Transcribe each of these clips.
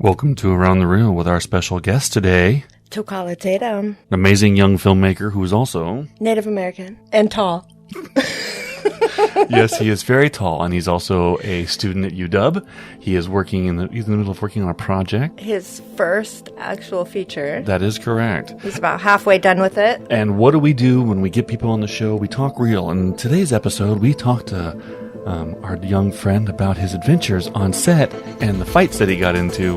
Welcome to Around the Reel with our special guest today, Tokala Tatum. an amazing young filmmaker who is also... Native American. And tall. Yes, he is very tall, and he's also a student at UW. He is working he's in the middle of working on a project. His first actual feature. That is correct. He's about halfway done with it. And what do we do when we get people on the show? We talk real. And in today's episode, we talk to our young friend about his adventures on set and the fights that he got into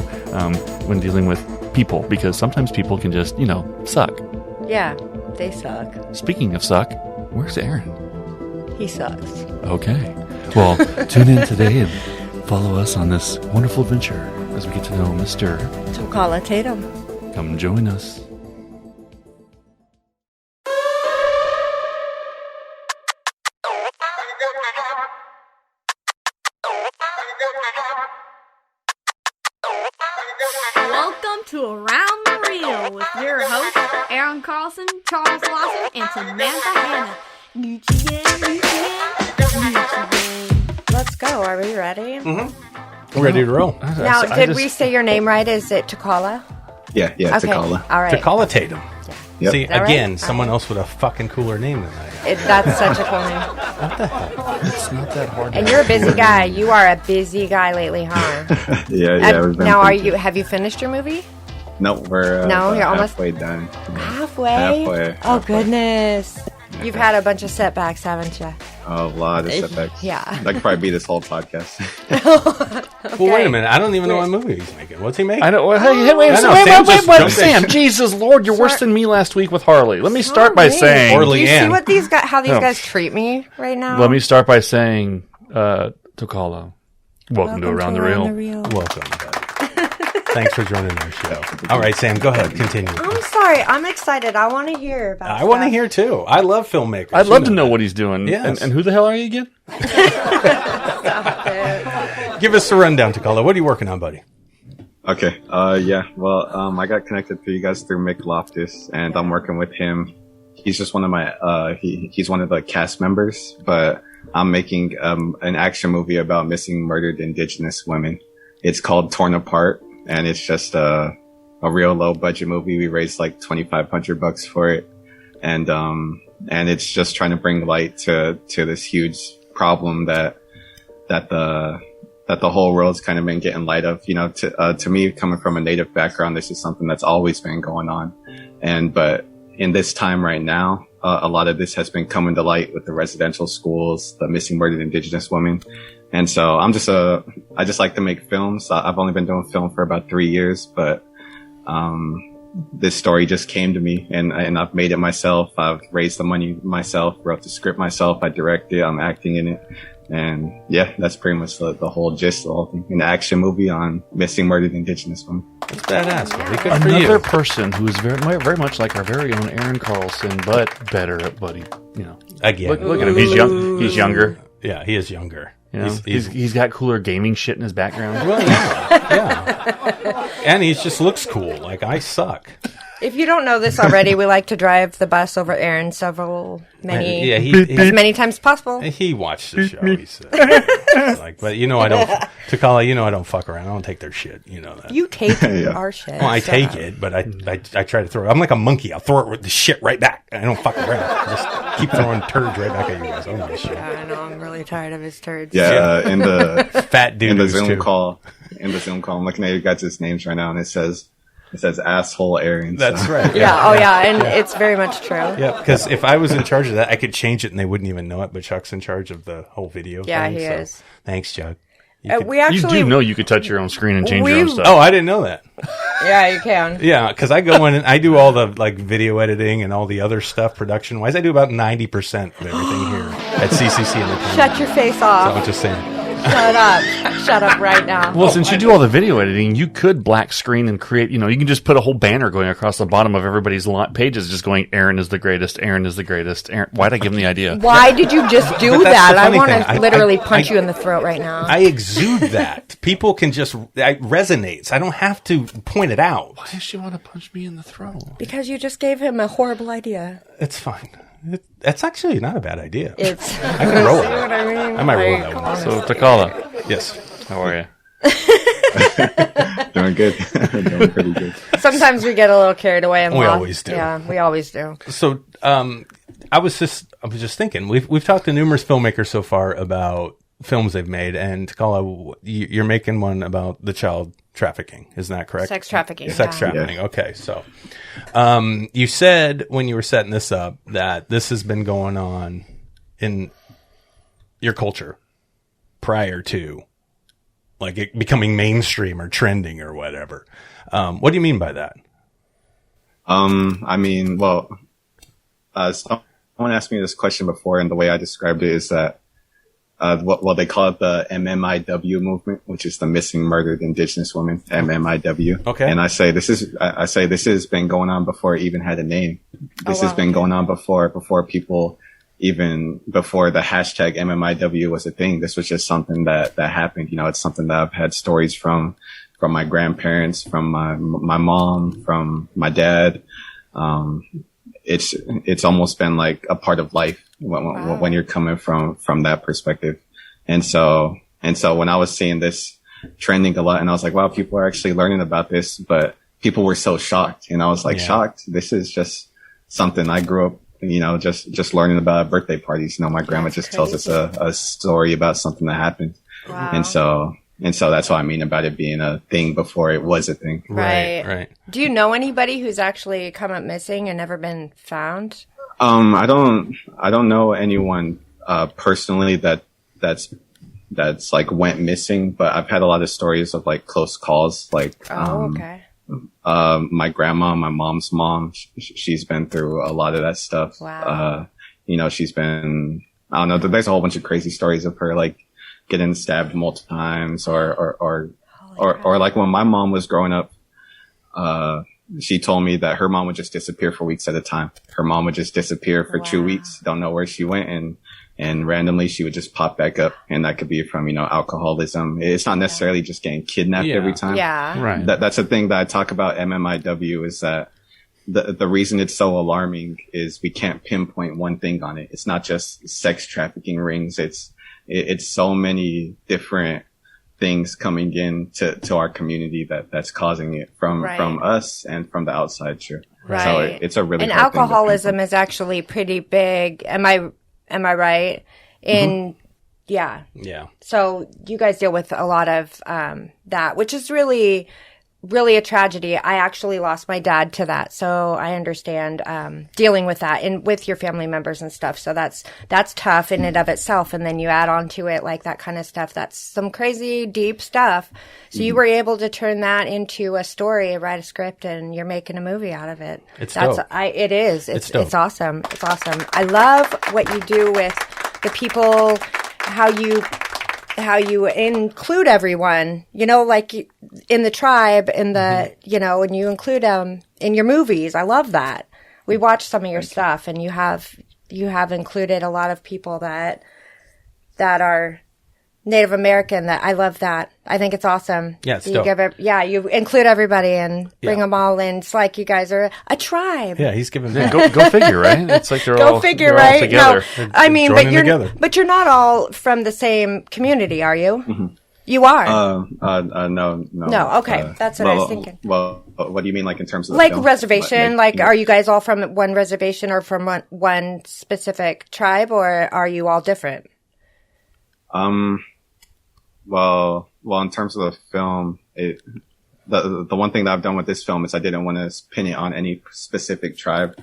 when dealing with people, because sometimes people can just, suck. Yeah, they suck. Speaking of suck, where's Aaron? He sucks. Okay. Well, tune in today and follow us on this wonderful adventure as we get to know Mr. Tokala Tatum. Come join us. Welcome to Around the Reel with your hosts, Aaron Carlson, Charles Lawson, and Samantha Hannah. Gucci gang, Gucci gang, Gucci gang. Let's go. Are we ready? Mm-hmm. We're ready to roll. Now, did we say your name right? Is it Tokala? Yeah, Okay. Tokala. All right. Tokala Tatum. Yep. See, that again, right? someone else with a fucking cooler name than I am. That's such a cool name. What the hell? It's not that hard. And you're a busy guy. You are a busy guy lately, huh? Yeah. We've been Now, thinking. have you finished your movie? No, we're No, you're almost- halfway done. Halfway? Oh, goodness. You've had a bunch of setbacks, haven't you? A lot of setbacks. Yeah. That could probably be this whole podcast. Well, wait a minute. I don't even know what movie he's making. What's he making? I don't. Hey, I know, wait, Sam just jumped in. Sam, Jesus Lord, you're worse than me last week with Harley. Let me start by Sorry. saying. Or Do you see Leanne. what these guys, how these No. guys treat me right now? Let me start by saying, Tokala, welcome to Around the Reel. Welcome, buddy. Thanks for joining our show. All right, Sam, go ahead. Continue. I'm sorry. I'm excited. I want to hear about I want to hear, too. I love filmmakers. I'd love to know what he's doing. Yes. And who the hell are you again? Give us a rundown, Tokala. What are you working on, buddy? Okay. Yeah. Well, I got connected to you guys through Mick Loftus, and I'm working with him. He's just one of my. He's one of the cast members, but I'm making an action movie about missing, murdered Indigenous women. It's called Torn Apart, and it's just a real low budget movie. We raised like $2,500 for it, and it's just trying to bring light to this huge problem that the whole world's kind of been getting light of. To me, coming from a Native background, this is something that's always been going on, but in this time right now, a lot of this has been coming to light with the residential schools, the missing, murdered Indigenous women. And so I just like to make films. I've only been doing film for about 3 years, but this story just came to me, and I've made it myself. I've raised the money myself, wrote the script myself, I directed, I'm acting in it. And yeah, that's pretty much the whole gist of the whole thing. An action movie on missing, murdered Indigenous women. That's badass, buddy. Good for Another you. person who is very much like our very own Aaron Carlson, but better at buddy. Again. Look at him. He's young. He's younger. Yeah, he is younger. He's got cooler gaming shit in his background. Well, yeah. And he just looks cool. Like, I suck. If you don't know this already, we like to drive the bus over Aaron many times as possible. He watched the show. He said, but I don't. Tokala, I don't fuck around. I don't take their shit. You know that. You take our shit. Well, I take it, but I try to throw it. I'm like a monkey. I'll throw it with the shit right back. I don't fuck around. I just keep throwing turds right back at you guys. I don't give a shit. I know. I'm really tired of his turds. Yeah. In the Fat dude. in the Zoom call, I'm looking at you guys' names right now, and it says asshole Aaron. That's right. Yeah. Oh, yeah. And it's very much true. Yeah, because if I was in charge of that, I could change it and they wouldn't even know it. But Chuck's in charge of the whole video. Yeah, thing, he so is. Thanks, Chuck. We actually. You do know you could touch your own screen and change your own stuff. Oh, I didn't know that. Yeah, you can. Yeah, because I go in and I do all the video editing and all the other stuff production wise. I do about 90% of everything here at CCC Entertainment. Shut your face So off. I'm just saying. Shut up. Shut up right now. Well, since you do all the video editing, you could black screen and create, you can just put a whole banner going across the bottom of everybody's pages just going, Aaron is the greatest, Aaron is the greatest. Aaron. Why'd I give him the idea? Why did you just do But that's that? the I funny want thing. to literally punch you in the throat right now. I exude that. People can just, it resonates. I don't have to point it out. Why does she want to punch me in the throat? Because you just gave him a horrible idea. It's fine. That's actually not a bad idea. It's. I can roll See it. what I mean? I might roll that one. So, Tokala, Yes. how are you? Doing good. Doing pretty good. Sometimes we get a little carried away, and We always do. Yeah, we always do. So, I was just thinking, we've talked to numerous filmmakers so far about films they've made, and Tokala, you're making one about the child trafficking. Isn't that correct? Sex trafficking. Sex trafficking. Yeah. Okay. So, you said when you were setting this up that this has been going on in your culture prior to like it becoming mainstream or trending or whatever. What do you mean by that? I mean, well, someone asked me this question before, and the way I described it is that, well, they call it the Mmiw movement, which is the missing, murdered Indigenous women, Mmiw. Okay. And I say this has been going on before it even had a name. This has been going on before people, even before the hashtag Mmiw was a thing. This was just something that happened. You know, it's something that I've had stories from my grandparents, from my mom, from my dad. It's almost been like a part of life when you're coming from that perspective. And so when I was seeing this trending a lot, and I was like, wow, people are actually learning about this, but people were so shocked. And I was like, shocked. This is just something I grew up, you know, just learning about at birthday parties. You know, my grandma just tells us a story about something that happened. Wow. And so that's what I mean about it being a thing before it was a thing. Right. Do you know anybody who's actually come up missing and never been found? I don't know anyone, personally that's like went missing, but I've had a lot of stories of like close calls, like, my grandma, my mom's mom, she's been through a lot of that stuff. Wow. You know, she's been, I don't know, there's a whole bunch of crazy stories of her, like, getting stabbed multiple times or like when my mom was growing up, she told me that her mom would just disappear for weeks at a time. Her mom would just disappear for 2 weeks, don't know where she went, and randomly she would just pop back up, and that could be from, you know, alcoholism. It's not necessarily just getting kidnapped every time. Yeah. Right. That's the thing that I talk about Mmiw is that the reason it's so alarming is we can't pinpoint one thing on it. It's not just sex trafficking rings. It's so many different things coming in to our community that's causing it from us and from the outside. Sure. Right. So it's a really, and alcoholism is actually pretty big. Am I right? Yeah. So you guys deal with a lot of, that, which is really a tragedy. I actually lost my dad to that. So I understand, dealing with that and with your family members and stuff. So that's tough in and of itself. And then you add on to it like that kind of stuff. That's some crazy deep stuff. So you were able to turn that into a story, write a script, and you're making a movie out of it. It's dope. It is. It's awesome. It's awesome. I love what you do with the people, how you include everyone, you know, like in the tribe, in the, you know, and you include them in your movies. I love that. We watched some of your stuff, and you have included a lot of people that are Native American. That I love that. I think it's awesome. Yeah, it's dope. You include everybody and bring them all in. It's like you guys are a tribe. Yeah, he's giving go figure, right? It's like they're all together. No, I mean, but you're not all from the same community, are you? Mm-hmm. You are. No. No, okay, that's what I was thinking. Well, what do you mean, like in terms of like reservation? Like, are you guys all from one reservation or from one specific tribe, or are you all different? Well, in terms of the film, the one thing that I've done with this film is I didn't want to pin it on any specific tribe.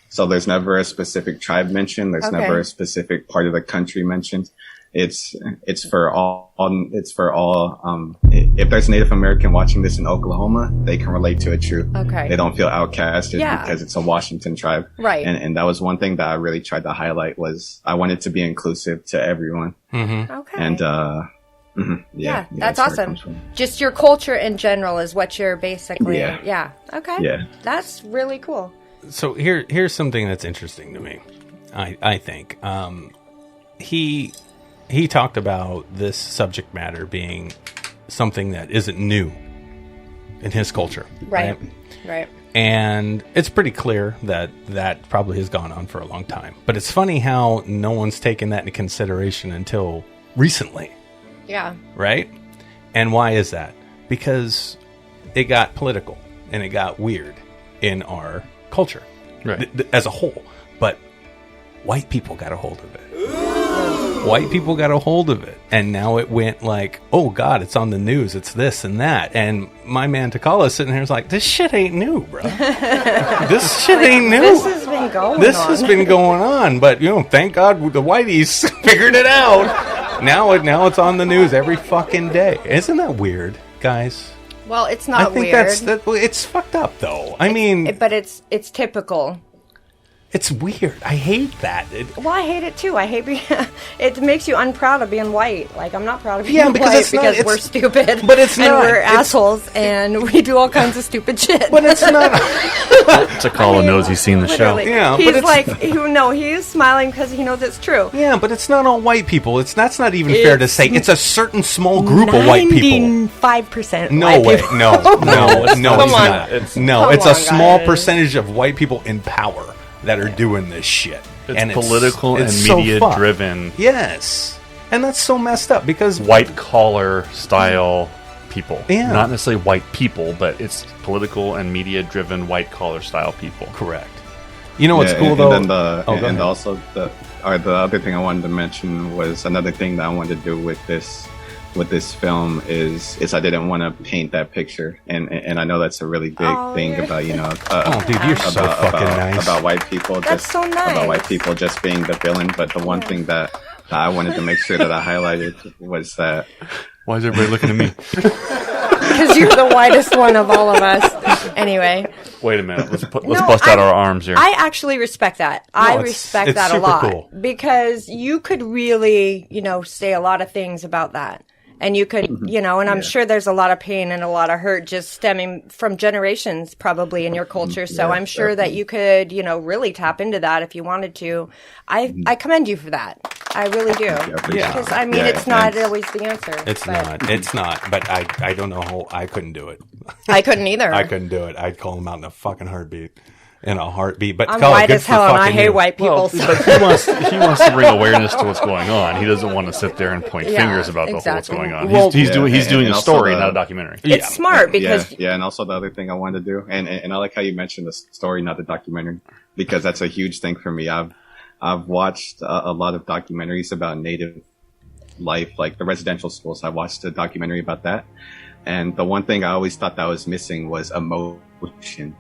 So there's never a specific tribe mentioned. There's never a specific part of the country mentioned. It's for all. If there's Native American watching this in Oklahoma, they can relate to it too. Okay. They don't feel outcasted because it's a Washington tribe. Right. And that was one thing that I really tried to highlight was I wanted to be inclusive to everyone. Mm-hmm. Okay. And, yeah, that's awesome. Just your culture in general is what you're basically. Yeah. Okay. Yeah. That's really cool. So here's something that's interesting to me. I think he talked about this subject matter being something that isn't new in his culture. Right. And it's pretty clear that probably has gone on for a long time. But it's funny how no one's taken that into consideration until recently. Yeah. Right? And why is that? because it got political and it got weird in our culture as a whole. But white people got a hold of it. White people got a hold of it, and now it went like, oh God, it's on the news, it's this and that. And my man Tokala is sitting here is like, this shit ain't new, bro. This shit ain't new. This has been going on. This has been going on, but thank God the whiteys figured it out. Now it's on the news every fucking day. Isn't that weird, guys? Well, it's not weird. I think it's fucked up, though. But it's typical. It's weird. I hate that. Well, I hate it too. I hate it makes you unproud of being white. Like, I'm not proud of being white because we're stupid. But it's not. And we're assholes and we do all kinds of stupid shit. But it's not. Tokala knows he's seen the show. Yeah, he's like, he's smiling because he knows it's true. Yeah, but it's not all white people. That's not even fair to say. It's a certain small group of white people. 95%. No way. People. No, it's not. It's a small percentage of white people in power that are doing this shit. It's political and media driven. Yes. And that's so messed up because white collar style people. Yeah. Not necessarily white people, but it's political and media driven white collar style people. Correct. You know what's cool though? And also the other thing I wanted to mention was another thing that I wanted to do with this film is I didn't want to paint that picture, and I know that's a really big thing about dude, you're so fucking nice about white people. That's so nice about white people just being the villain. But the one thing that I wanted to make sure that I highlighted was that. Why is everybody looking at me? Because you're the whitest one of all of us. Anyway. Wait a minute. Let's bust out our arms here. I actually respect that. I respect that a lot. Cool. Because you could really, say a lot of things about that. And you could, and I'm sure there's a lot of pain and a lot of hurt just stemming from generations probably in your culture. So I'm sure that you could, really tap into that if you wanted to. I commend you for that. I really do. Because, it's not always the answer. It's not. But I don't know how I couldn't do it. I couldn't either. I couldn't do it. I'd call him out in a fucking heartbeat. But I'm white as hell and I hate white people. But he wants to bring awareness to what's going on. He doesn't want to sit there and point fingers about what's going on. He's doing a story, not a documentary. It's smart because and also the other thing I wanted to do, and I like how you mentioned the story, not the documentary, because that's a huge thing for me. I've watched a lot of documentaries about Native life, like the residential schools. I watched a documentary about that, and the one thing I always thought that was missing was emotion.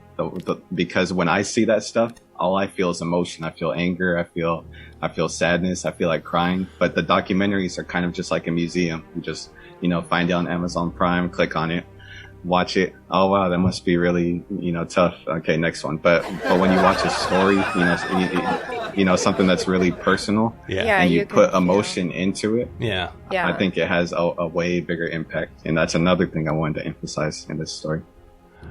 Because when I see that stuff, all I feel is emotion. I feel anger. I feel sadness. I feel like crying. But the documentaries are kind of just like a museum. You just, find it on Amazon Prime, click on it, watch it. Oh wow, that must be really, tough. Okay, next one. But when you watch a story, something that's really personal, and you put emotion into it, I think it has a way bigger impact. And that's another thing I wanted to emphasize in this story.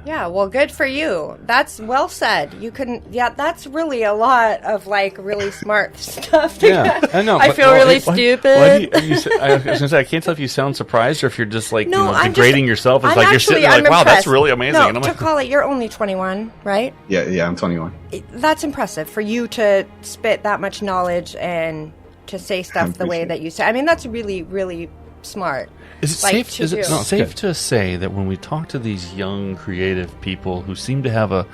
Yeah, well, good for you. That's well said. You couldn't. Yeah, that's really a lot of really smart stuff. I know. I feel really stupid. I was gonna say I can't tell if you sound surprised or if you're just degrading yourself. It's you're sitting there wow, that's really amazing. No, and Tokala, you're only 21, right? Yeah, I'm 21. That's impressive for you to spit that much knowledge and to say stuff the way that you say. I mean, that's really, really smart. Is it safe to say that when we talk to these young, creative people who seem to have a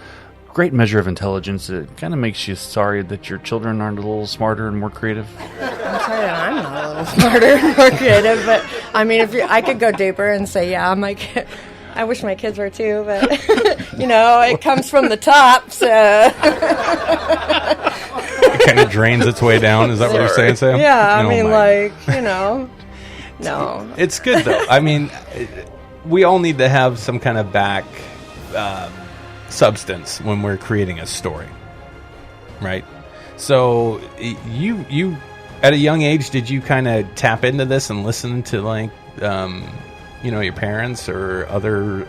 great measure of intelligence, it kind of makes you sorry that your children aren't a little smarter and more creative? I'm sorry that I'm not a little smarter and more creative, but I mean, I could go deeper and say, yeah, I wish my kids were too, but it comes from the top, so it kind of drains its way down. Is that what you're saying, Sam? Yeah, No. It's good, though. I mean, we all need to have some kind of back substance when we're creating a story, right? So you at a young age, did you kind of tap into this and listen to your parents or other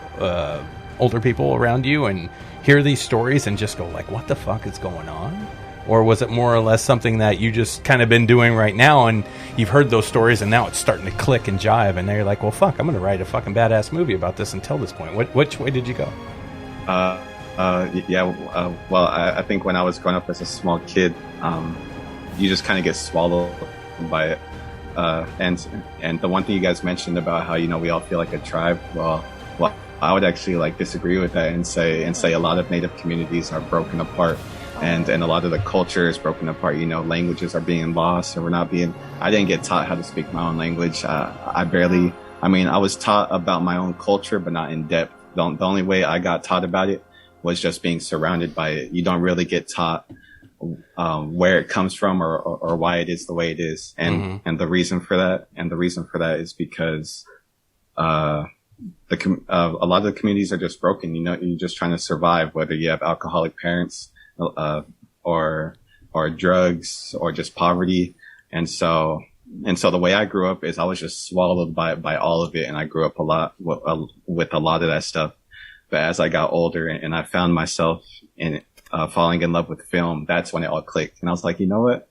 older people around you and hear these stories and just go what the fuck is going on? Or was it more or less something that you just kind of been doing right now and you've heard those stories and now it's starting to click and jive and they're like, well, fuck, I'm going to write a fucking badass movie about this until this point. Which way did you go? Well, I think when I was growing up as a small kid, you just kind of get swallowed by it. And the one thing you guys mentioned about how, we all feel like a tribe. Well, well, I would actually like disagree with that and say a lot of Native communities are broken apart. And a lot of the culture is broken apart. You know, languages are being lost, and I didn't get taught how to speak my own language. I was taught about my own culture, but not in depth. The only way I got taught about it was just being surrounded by it. You don't really get taught where it comes from or why it is the way it is. And the reason for that is because a lot of the communities are just broken. You know, you're just trying to survive, whether you have alcoholic parents, or drugs, or just poverty. And so the way I grew up is I was just swallowed by all of it. And I grew up a lot with a lot of that stuff. But as I got older and I found myself falling in love with film, that's when it all clicked. And I was like, you know what?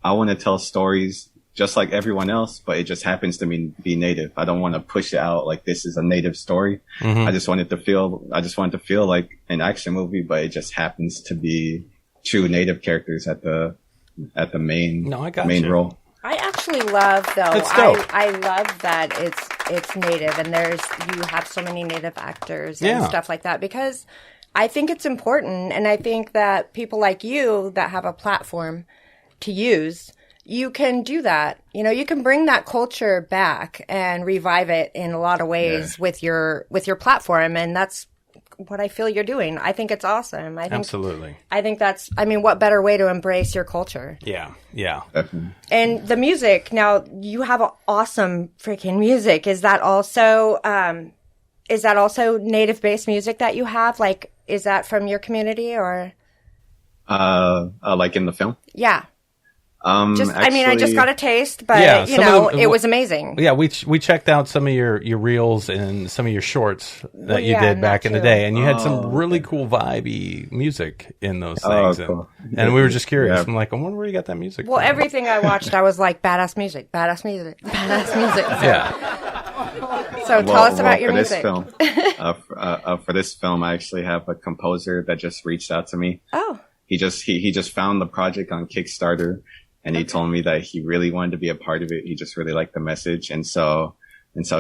I want to tell stories just like everyone else, but it just happens to be Native. I don't want to push it out like this is a Native story. I just wanted to feel like an action movie, but it just happens to be true Native characters at the main role. I actually love, though. I love that it's Native, and you have so many Native actors and stuff like that, because I think it's important, and I think that people like you that have a platform to use, you can do that. You know, you can bring that culture back and revive it in a lot of ways with your platform, and that's what I feel you're doing. I think it's awesome. Absolutely. I think what better way to embrace your culture? Yeah. Definitely. And the music. Now, you have awesome freaking music. Is that also Native-based music that you have? Like, is that from your community or? Like in the film? Yeah. Actually, I just got a taste, but it was amazing. Yeah, we checked out some of your reels and some of your shorts that you did back in the day, and you had some really cool vibey music in those things. Cool. And we were just curious. I'm like, I wonder where you got that music Well, from. everything I watched, I was like, badass music. So tell us about your music. For this film, I actually have a composer that just reached out to me. Oh. He just found the project on Kickstarter. And he told me that he really wanted to be a part of it. He just really liked the message. And so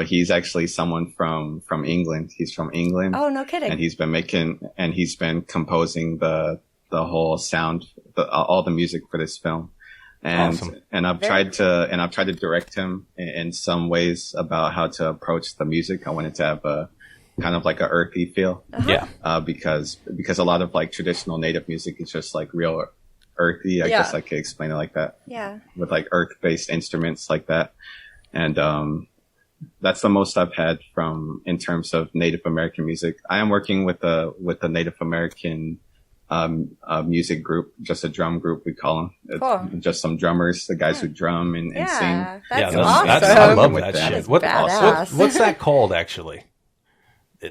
he's actually someone from England. He's from England. Oh, no kidding. And he's been composing the whole sound, all the music for this film. And, awesome. and I've tried to direct him in some ways about how to approach the music. I wanted to have a kind of like a earthy feel. Uh-huh. Yeah. Because a lot of like traditional Native music is just like real earthy. I guess I could explain it like that. Yeah. With like earth-based instruments like that. And that's the most I've had in terms of Native American music. I am working with a Native American music group, just a drum group, we call them. Cool. Just some drummers, the guys who drum and sing. That's awesome. I love that That shit. is badass. What's that called, actually?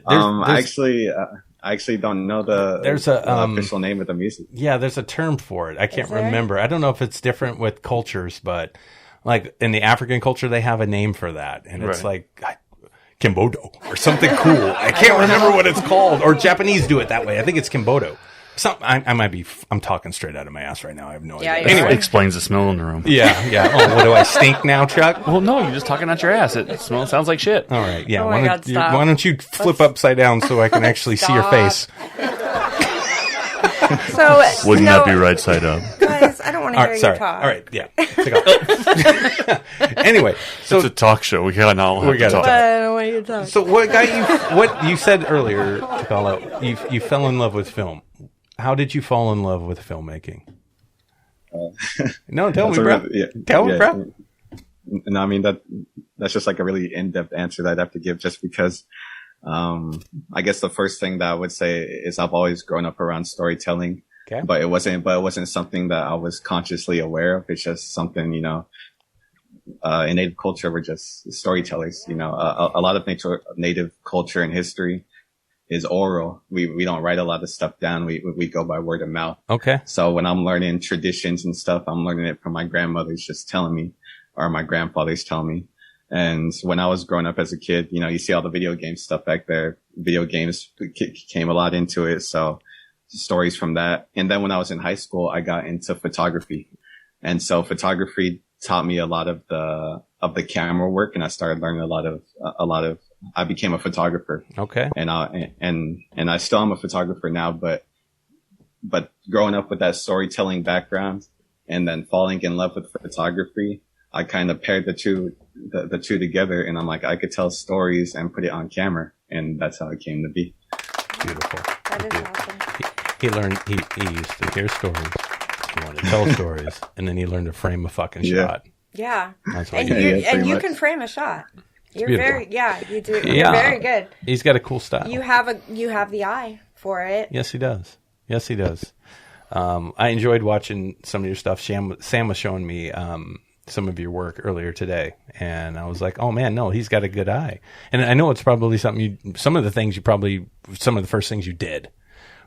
I actually don't know the official name of the music. Yeah, there's a term for it. I can't remember. I don't know if it's different with cultures, but like in the African culture, they have a name for that. And it's like Kimbodo or something cool. I can't remember what it's called. Or Japanese do it that way. I think it's Kimbodo. I'm talking straight out of my ass right now. I have no idea. Anyway, explains the smell in the room. Yeah. Oh, what do I stink now, Chuck? Well, no, you're just talking out your ass. It sounds like shit. All right, yeah. Oh my God, stop. Why don't you flip upside down so I can actually see your face? So wouldn't that be right side up? Guys, I don't want to hear you talk. All right, yeah. Take off. Anyway, so it's a talk show. We gotta talk. I don't want you to talk. So what got you? What you said earlier, Tokala, you fell in love with film. How did you fall in love with filmmaking? No, tell me, bro. Tell me, bro. No, I mean that's just like a really in-depth answer that I'd have to give, just because. I guess the first thing that I would say is I've always grown up around storytelling, but it wasn't something that I was consciously aware of. It's just something, in Native culture, we're just storytellers. A lot of Native culture and history is oral. We don't write a lot of stuff down. We go by word of mouth. Okay. So when I'm learning traditions and stuff, I'm learning it from my grandmother's just telling me, or my grandfather's telling me. And when I was growing up as a kid, you see all the video game stuff back there. Video games came a lot into it. So stories from that. And then when I was in high school, I got into photography. And so photography taught me a lot of the camera work. And I started learning a lot of I became a photographer. Okay. And I still am a photographer now, but growing up with that storytelling background and then falling in love with photography, I kind of paired the two together, and I'm like, I could tell stories and put it on camera, and that's how it came to be. Beautiful. That is awesome. He learned, he used to hear stories, he wanted to tell stories, and then he learned to frame a fucking shot. Yeah. That's what And he did. you can frame a shot. You're beautiful. you do. You're very good. He's got a cool style. You have the eye for it. Yes, he does. Yes, he does. I enjoyed watching some of your stuff. Sam was showing me some of your work earlier today, and I was like, "Oh man, no, he's got a good eye." And I know it's probably some of the first things you did,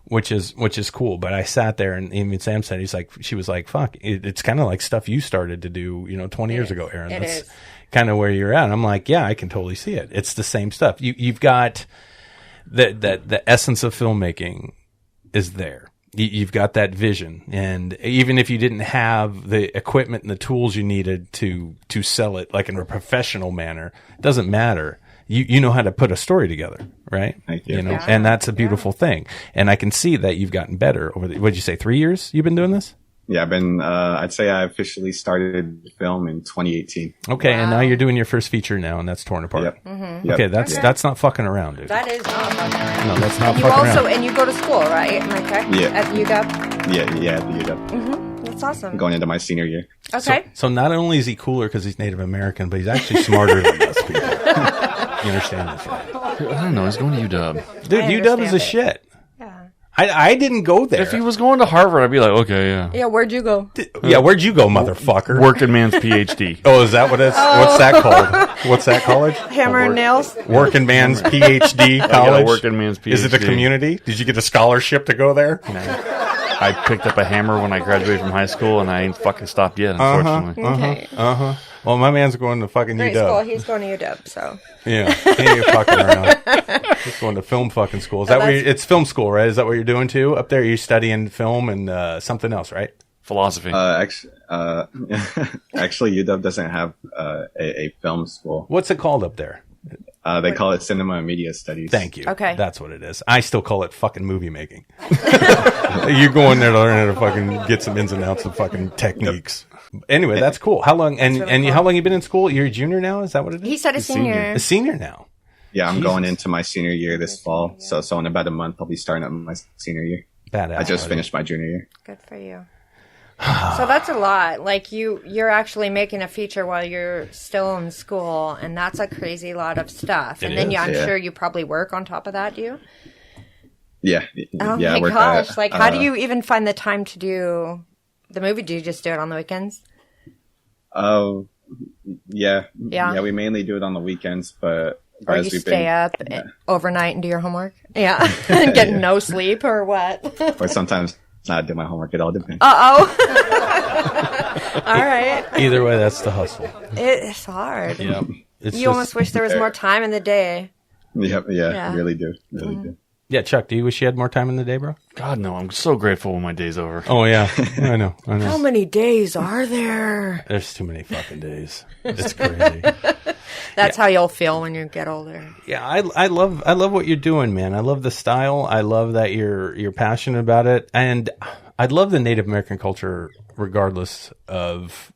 which is cool. But I sat there, and even Sam said, she was like, "Fuck, it's kind of like stuff you started to do, 20 years ago, Aaron." That's kind of where you're at. And I'm like, yeah, I can totally see it. It's the same stuff. You've got the essence of filmmaking is there. You've got that vision, and even if you didn't have the equipment and the tools you needed to sell it like in a professional manner, it doesn't matter. You know how to put a story together, right? Thank you. Yeah. And that's a beautiful thing. And I can see that you've gotten better over what'd you say, 3 years you've been doing this? Yeah, I've been, I'd say I officially started film in 2018. Okay. Wow. And now you're doing your first feature now, and that's Torn Apart. Yep. Mm-hmm. Okay. That's not fucking around, dude. That is not fucking around. No, that's not You fucking also, around. and you go to school, right? Am I correct? Yeah. At UW? Yeah, at the UW. Mm-hmm. That's awesome. Going into my senior year. Okay. So not only is he cooler because he's Native American, but he's actually smarter than us people. You understand this, right? I don't know. He's going to UW. Dude, I UW is a understand it. shit. Yeah. I didn't go there. If he was going to Harvard, I'd be like, okay, yeah. Yeah, where'd you go? Yeah, where'd you go, motherfucker? Working man's PhD. Oh, is that what it's? What's that called? What's that college? Hammer and nails? Working man's PhD I got college. a working man's PhD. Is it a community? Did you get a scholarship to go there? I picked up a hammer when I graduated from high school, and I ain't fucking stopped yet, unfortunately. Okay. Well, my man's going to fucking Great UW. school. He's going to UW, so. Yeah, he ain't fucking around. He's going to film fucking school. Is that where it's film school, right? Is that what you're doing too? Up there, you're studying film and something else, right? Philosophy. Actually, UW doesn't have a film school. What's it called up there? They call it Cinema and Media Studies. Thank you. Okay. That's what it is. I still call it fucking movie making. You go in there to learn how to fucking get some ins and outs of fucking techniques. Anyway, that's cool. How long? And really and cool. how long you been in school? You're a junior now. Is that what it is? He said a senior. A senior now. Yeah, I'm Jesus. going into my senior year this fall. So in about a month, I'll be starting up my senior year. Badass. I just buddy. finished my junior year. Good for you. So that's a lot. Like you're actually making a feature while you're still in school, and that's a crazy lot of stuff. It And then is. I'm Yeah. sure you probably work on top of that, do you? Yeah. Oh yeah, I my work gosh! at, Like, how do you even find the time to do the movie? Do you just do it on the weekends? Oh, yeah. Yeah. Yeah, we mainly do it on the weekends, but Or as you we've stay up overnight and do your homework? Yeah, and get no sleep or what? or sometimes not do my homework. It all depends. All right. Either way, that's the hustle. It's hard. Yep. It's You almost wish there was more time in the day. Yeah, Yeah. really do. Really do. Yeah, Chuck, do you wish you had more time in the day, bro? God, no. I'm so grateful when my day's over. Oh, yeah. I know. How many days are there? There's too many fucking days. It's crazy. That's how you'll feel when you get older. Yeah, I love what you're doing, man. I love the style. I love that you're passionate about it, and I love the Native American culture, regardless of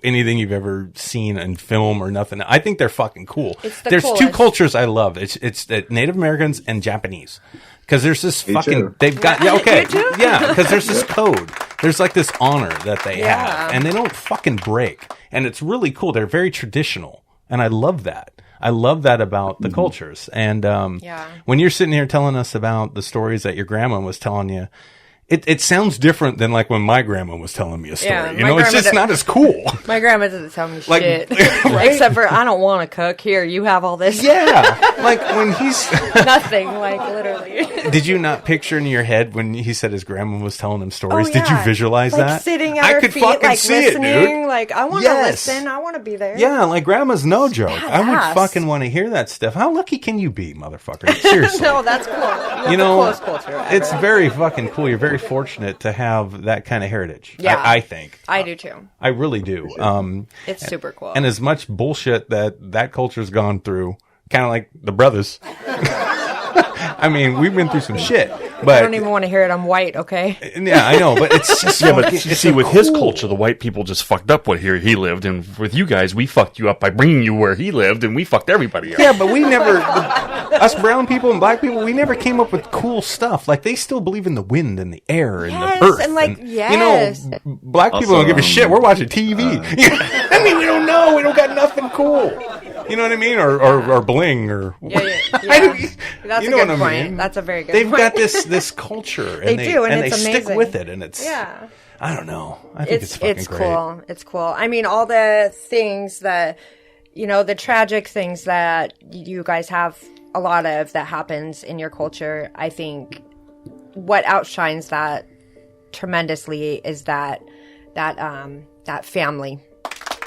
anything you've ever seen in film or nothing. I think they're fucking cool. There's two coolest. cultures I love. It's the Native Americans and Japanese. Because there's this Me fucking, too. they've got, yeah, okay. You too? Yeah, because there's this code. There's like this honor that they Yeah. have, and they don't fucking break. And it's really cool. They're very traditional. And I love that. I love that about the cultures. And Yeah. when you're sitting here telling us about the stories that your grandma was telling you, it sounds different than like when my grandma was telling me a story. Yeah, you my know, it's grandma just not as cool. My grandma doesn't tell me Like, shit. right? Except for, I don't want to cook. Here, you have all this. Yeah. Like when he's, Nothing, like, literally. did you not picture in your head when he said his grandma was telling him stories? Oh, Did you yeah. visualize like that? sitting at I her could feet, fucking like see listening. it, dude. Like, I want to Yes. listen. I want to be there. Yeah, like grandma's no joke. I would Badass. fucking want to hear that stuff. How lucky can you be, motherfucker? Seriously. No, that's cool. You have You know, the coolest culture ever. it's very fucking cool. You're very fortunate to have that kind of heritage. Yeah. I think. I do too. I really do. It's super cool. And as much bullshit that culture's gone through kind of like the brothers. I mean, we've been through some shit. But I don't even want to hear it. I'm white, okay? Yeah, I know, but it's just with his culture, the white people just fucked up what he lived, and with you guys, we fucked you up by bringing you where he lived, and we fucked everybody up. Yeah, but we never, us brown people and black people, we never came up with cool stuff. Like, they still believe in the wind and the air and the earth. And like, yes. You know, black people don't give a shit. We're watching TV. I mean, we don't know. We don't got nothing cool. You know what I mean? Or bling or yeah. That's a good point. That's a very good They've point. got this culture and they it's stick amazing. with it, and it's I don't know. I think it's fucking great. Cool. It's cool. I mean, all the things that the tragic things that you guys have a lot of that happens in your culture, I think what outshines that tremendously is that family.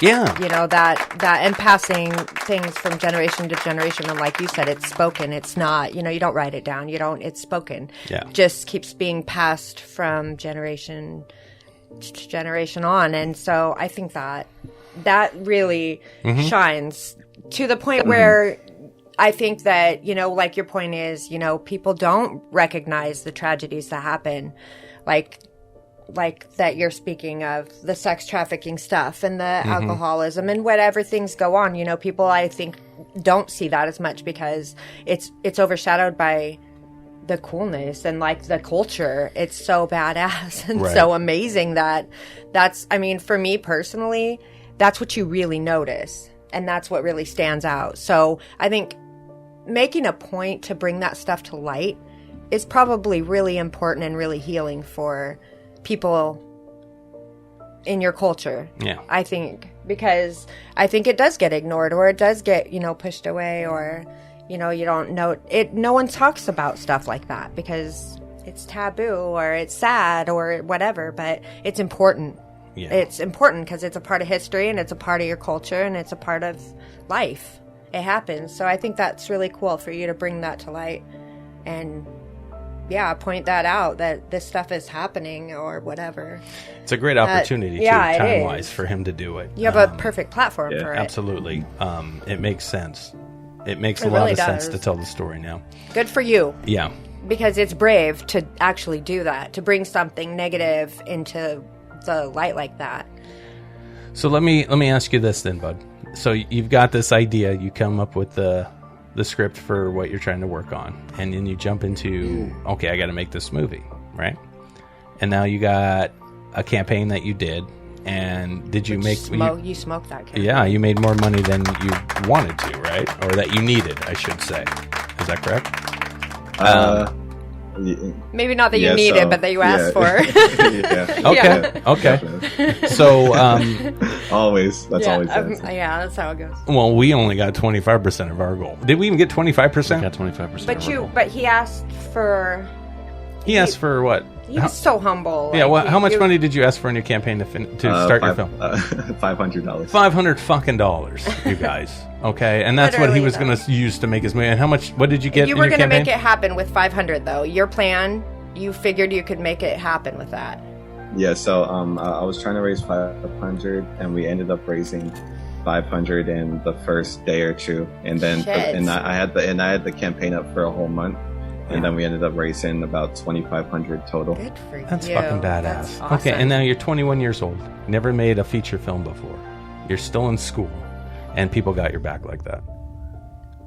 Yeah. That and passing things from generation to generation. And like you said, it's spoken. It's not, you don't write it down. It's spoken. Yeah. Just keeps being passed from generation to generation on. And so I think that really shines to the point where I think that, like your point is, people don't recognize the tragedies that happen. Like that you're speaking of, the sex trafficking stuff and the alcoholism and whatever things go on. People I think don't see that as much because it's overshadowed by the coolness and like the culture. It's so badass and so amazing for me personally, that's what you really notice and that's what really stands out. So I think making a point to bring that stuff to light is probably really important and really healing for people in your culture. Yeah. I think because I think it does get ignored or it does get, pushed away or, you don't know it. No one talks about stuff like that because it's taboo or it's sad or whatever, but it's important. Yeah. It's important because it's a part of history and it's a part of your culture and it's a part of life. It happens. So I think that's really cool for you to bring that to light and point that out that this stuff is happening or whatever. It's a great opportunity time-wise for him to do it. You have a perfect platform for it. Absolutely. It makes sense. It makes a lot of sense to tell the story now. Good for you. Yeah. Because it's brave to actually do that, to bring something negative into the light like that. So let me ask you this then, bud. So you've got this idea, you come up with the script for what you're trying to work on, and then you jump into okay, I got to make this movie, right? And now you got a campaign that you did, and did you you smoked that campaign? Yeah, you made more money than you wanted to, right? Or that you needed, I should say. Is that correct? Maybe not that you needed, but that you asked for. Okay. So, always. That's always. That's how it goes. Well, we only got 25% of our goal. Did we even get 25%? We got 25%. But he asked for. He asked for what? He was so humble. Yeah. How much money did you ask for in your campaign to start your film? $500. $500 fucking dollars, you guys. Okay, and that's what he was going to use to make his movie. And how much? What did you get? You were going to make it happen with $500, though. Your plan, you figured you could make it happen with that. Yeah. So, I was trying to raise $500, and we ended up raising $500 in the first day or two, and then I had the campaign up for a whole month. And then we ended up raising about $2,500 total. Good for you. That's fucking badass. That's awesome. Okay, and now you're 21 years old. Never made a feature film before. You're still in school, and people got your back like that.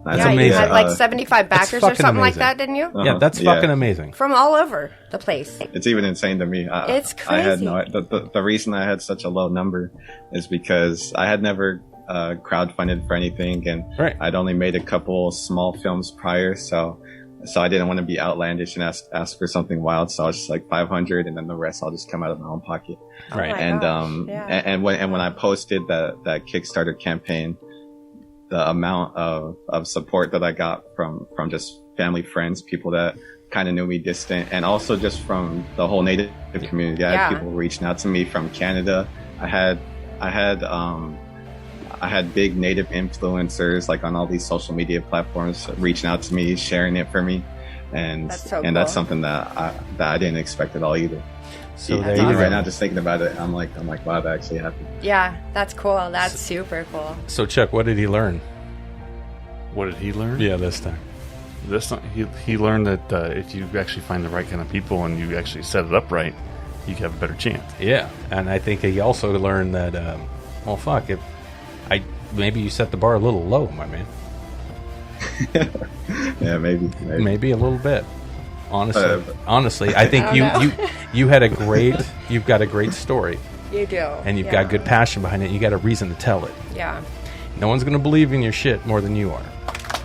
That's amazing. You had like 75 backers or something like that, didn't you? Yeah, that's fucking amazing. From all over the place. It's even insane to me. It's crazy. The reason I had such a low number is because I had never crowdfunded for anything, and I'd only made a couple small films prior, so I didn't want to be outlandish and ask for something wild. So I was just like 500, and then the rest I'll just come out of my own pocket. Right. And when I posted that Kickstarter campaign, the amount of support that I got from just family, friends, people that kind of knew me distant, and also just from the whole Native community. I had people reaching out to me from Canada. I had big Native influencers like on all these social media platforms reaching out to me, sharing it for me, and that's something that I didn't expect at all either. So even right now, just thinking about it, I'm like, wow, that actually happened. Yeah, that's cool. That's super cool. So Chuck, what did he learn? What did he learn? Yeah, this time. This time, he learned that if you actually find the right kind of people and you actually set it up right, you have a better chance. Yeah, and I think he also learned that, well, fuck, maybe you set the bar a little low, my man. Yeah, maybe a little bit. Honestly, I think you had you've got a great story. You do. And you've got good passion behind it. You got a reason to tell it. Yeah. No one's going to believe in your shit more than you are.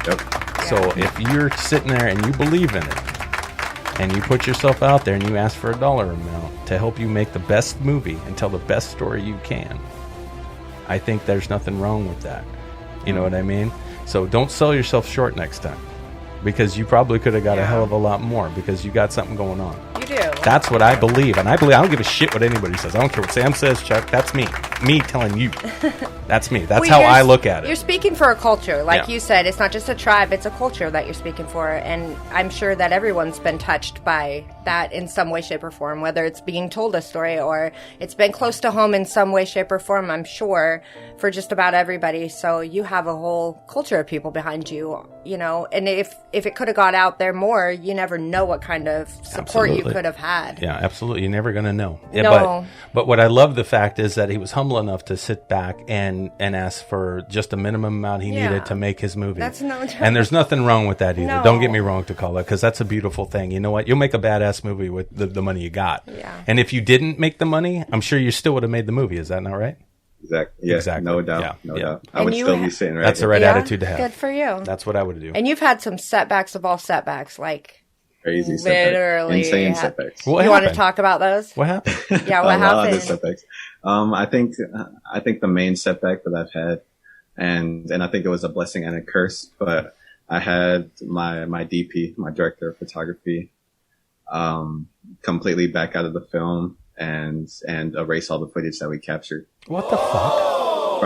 Yep. So if you're sitting there and you believe in it, and you put yourself out there and you ask for a dollar amount to help you make the best movie and tell the best story you can, I think there's nothing wrong with that. You know what I mean? So don't sell yourself short next time, because you probably could have got a hell of a lot more, because you got something going on. You do. That's what I believe. And I don't give a shit what anybody says. I don't care what Sam says, Chuck. That's me. Me telling you. That's me. That's how I look at it. You're speaking for a culture. Like you said, it's not just a tribe, it's a culture that you're speaking for. And I'm sure that everyone's been touched by that in some way, shape, or form, whether it's being told a story or it's been close to home in some way, shape, or form, I'm sure, for just about everybody. So you have a whole culture of people behind you, you know, and if it could have got out there more, you never know what kind of support you could have had. Yeah, absolutely. You're never going to know. No. But what I love the fact is that he was humble enough to sit back and ask for just a minimum amount he needed to make his movie. That's and there's nothing wrong with that either. No. Don't get me wrong, Tokala, because that's a beautiful thing. You know what? You'll make a badass movie with the money you got. Yeah. And if you didn't make the money, I'm sure you still would have made the movie. Is that not right? Exactly. Yeah, exactly. No doubt. Yeah. No Yeah. doubt. I would still be sitting right That's the here. right attitude to have. Good for you. That's what I would do. And you've had some setbacks of all setbacks, like Crazy literally setbacks. Insane setbacks. What you happened? want to talk about those? What happened? Yeah, what A lot of happened? setbacks. I think the main setback that I've had, and I think it was a blessing and a curse, but I had my DP, my director of photography, completely back out of the film and erase all the footage that we captured. What the fuck?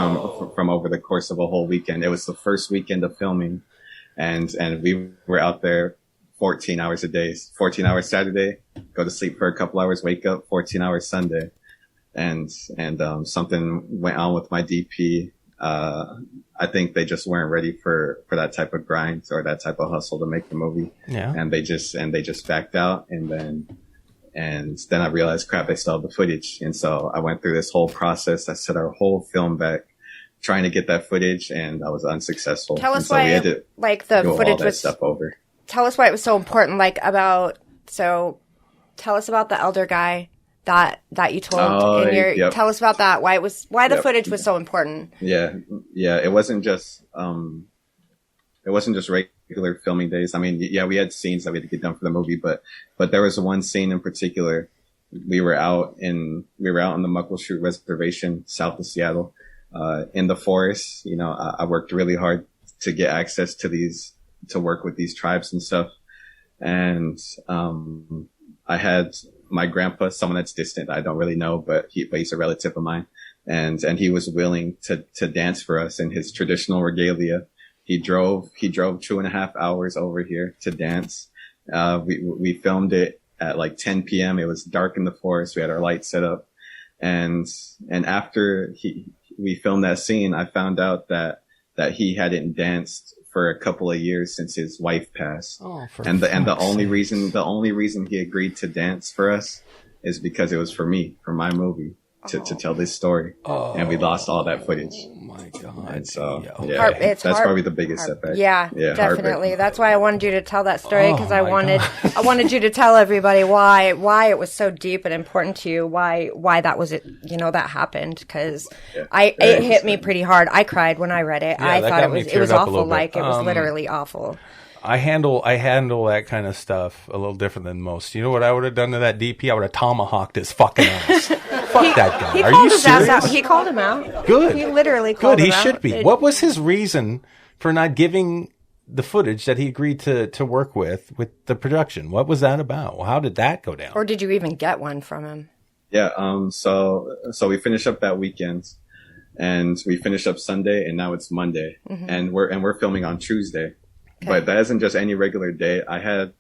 From over the course of a whole weekend. It was the first weekend of filming, and we were out there 14 hours a day, 14 hours Saturday, go to sleep for a couple hours, wake up 14 hours Sunday. And something went on with my DP. I think they just weren't ready for that type of grind or that type of hustle to make the movie. Yeah. And they just backed out. And then I realized, crap, they still have the footage. And so I went through this whole process. I set our whole film back trying to get that footage, and I was unsuccessful. Tell us so why, we had to like, the go footage all that was stuff over. Tell us why it was so important. Tell us about the elder guy that you told in your. Yep. Tell us about that. Why the footage was so important. Yeah. It wasn't just regular filming days. I mean, yeah, we had scenes that we had to get done for the movie, but there was one scene in particular. We were out in the Mmiw Reservation, south of Seattle, in the forest. You know, I worked really hard to get access to work with these tribes and stuff. And, I had my grandpa, someone that's distant, I don't really know, but he's a relative of mine. And he was willing to dance for us in his traditional regalia. He drove 2.5 hours over here to dance. We filmed it at like 10 PM. It was dark in the forest. We had our lights set up. And after we filmed that scene, I found out that he hadn't danced for a couple of years since his wife passed. Oh, the only reason he agreed to dance for us is because it was for my movie to tell this story. And we lost all that footage. Oh my God. And so, It's that's probably the biggest setback. Yeah, definitely. That's why I wanted you to tell that story, because I wanted you to tell everybody why it was so deep and important to you, why that was it, that happened, because it hit me pretty hard. I cried when I read it. Yeah, I thought it was awful. Like, it was it literally awful. I handle that kind of stuff a little different than most. You know what I would have done to that DP? I would have tomahawked his fucking ass. Fuck that guy. Are you serious? He called him out. Good. He literally called him out. Good. He should be. What was his reason for not giving the footage that he agreed to work with the production? What was that about? How did that go down? Or did you even get one from him? Yeah. So we finished up that weekend, and we finished up Sunday, and now it's Monday, and we're filming on Tuesday. Okay. But that isn't just any regular day. I'm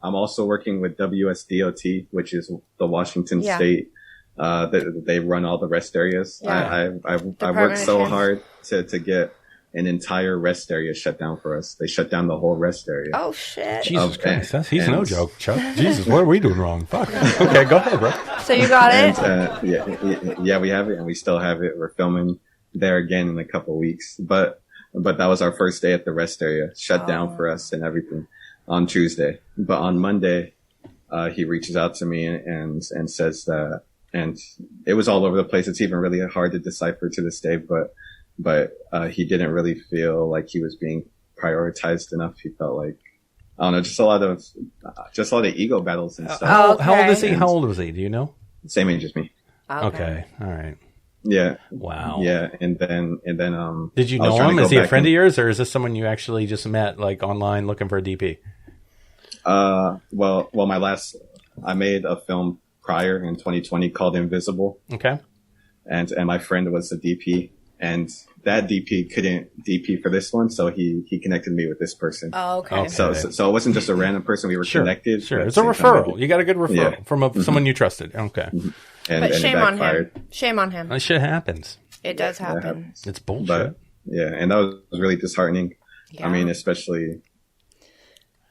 also working with WSDOT, which is the Washington State. They run all the rest areas. Yeah. I worked so hard to get an entire rest area shut down for us. They shut down the whole rest area. Oh shit! Jesus Christ, he's no joke, Chuck. Jesus, what are we doing wrong? Fuck. Okay, go ahead, bro. So you got it? And, yeah, we have it, and we still have it. We're filming there again in a couple of weeks, but that was our first day at the rest area, shut down for us and everything on Tuesday. But on Monday, he reaches out to me and says that, and it was all over the place. It's even really hard to decipher to this day, but he didn't really feel like he was being prioritized enough. He felt like, I don't know, just a lot of ego battles and stuff. How old is he? How old was he? Do you know? Same age as me. Okay. All right. Yeah. Wow. Yeah. And then, did you know him? Is he a friend of yours, or is this someone you actually just met like online looking for a DP? Well, I made a film prior in 2020 called Invisible. Okay. And my friend was the DP, and that DP couldn't DP for this one, so he connected me with this person. Oh, okay. So it wasn't just a random person. We were connected. Sure. It's a referral. You got a good referral from someone you trusted. Okay. Mm-hmm. But shame on him. Shame on him. That shit happens. It does happen. It's bullshit. But, yeah, and that was really disheartening. Yeah. I mean, especially...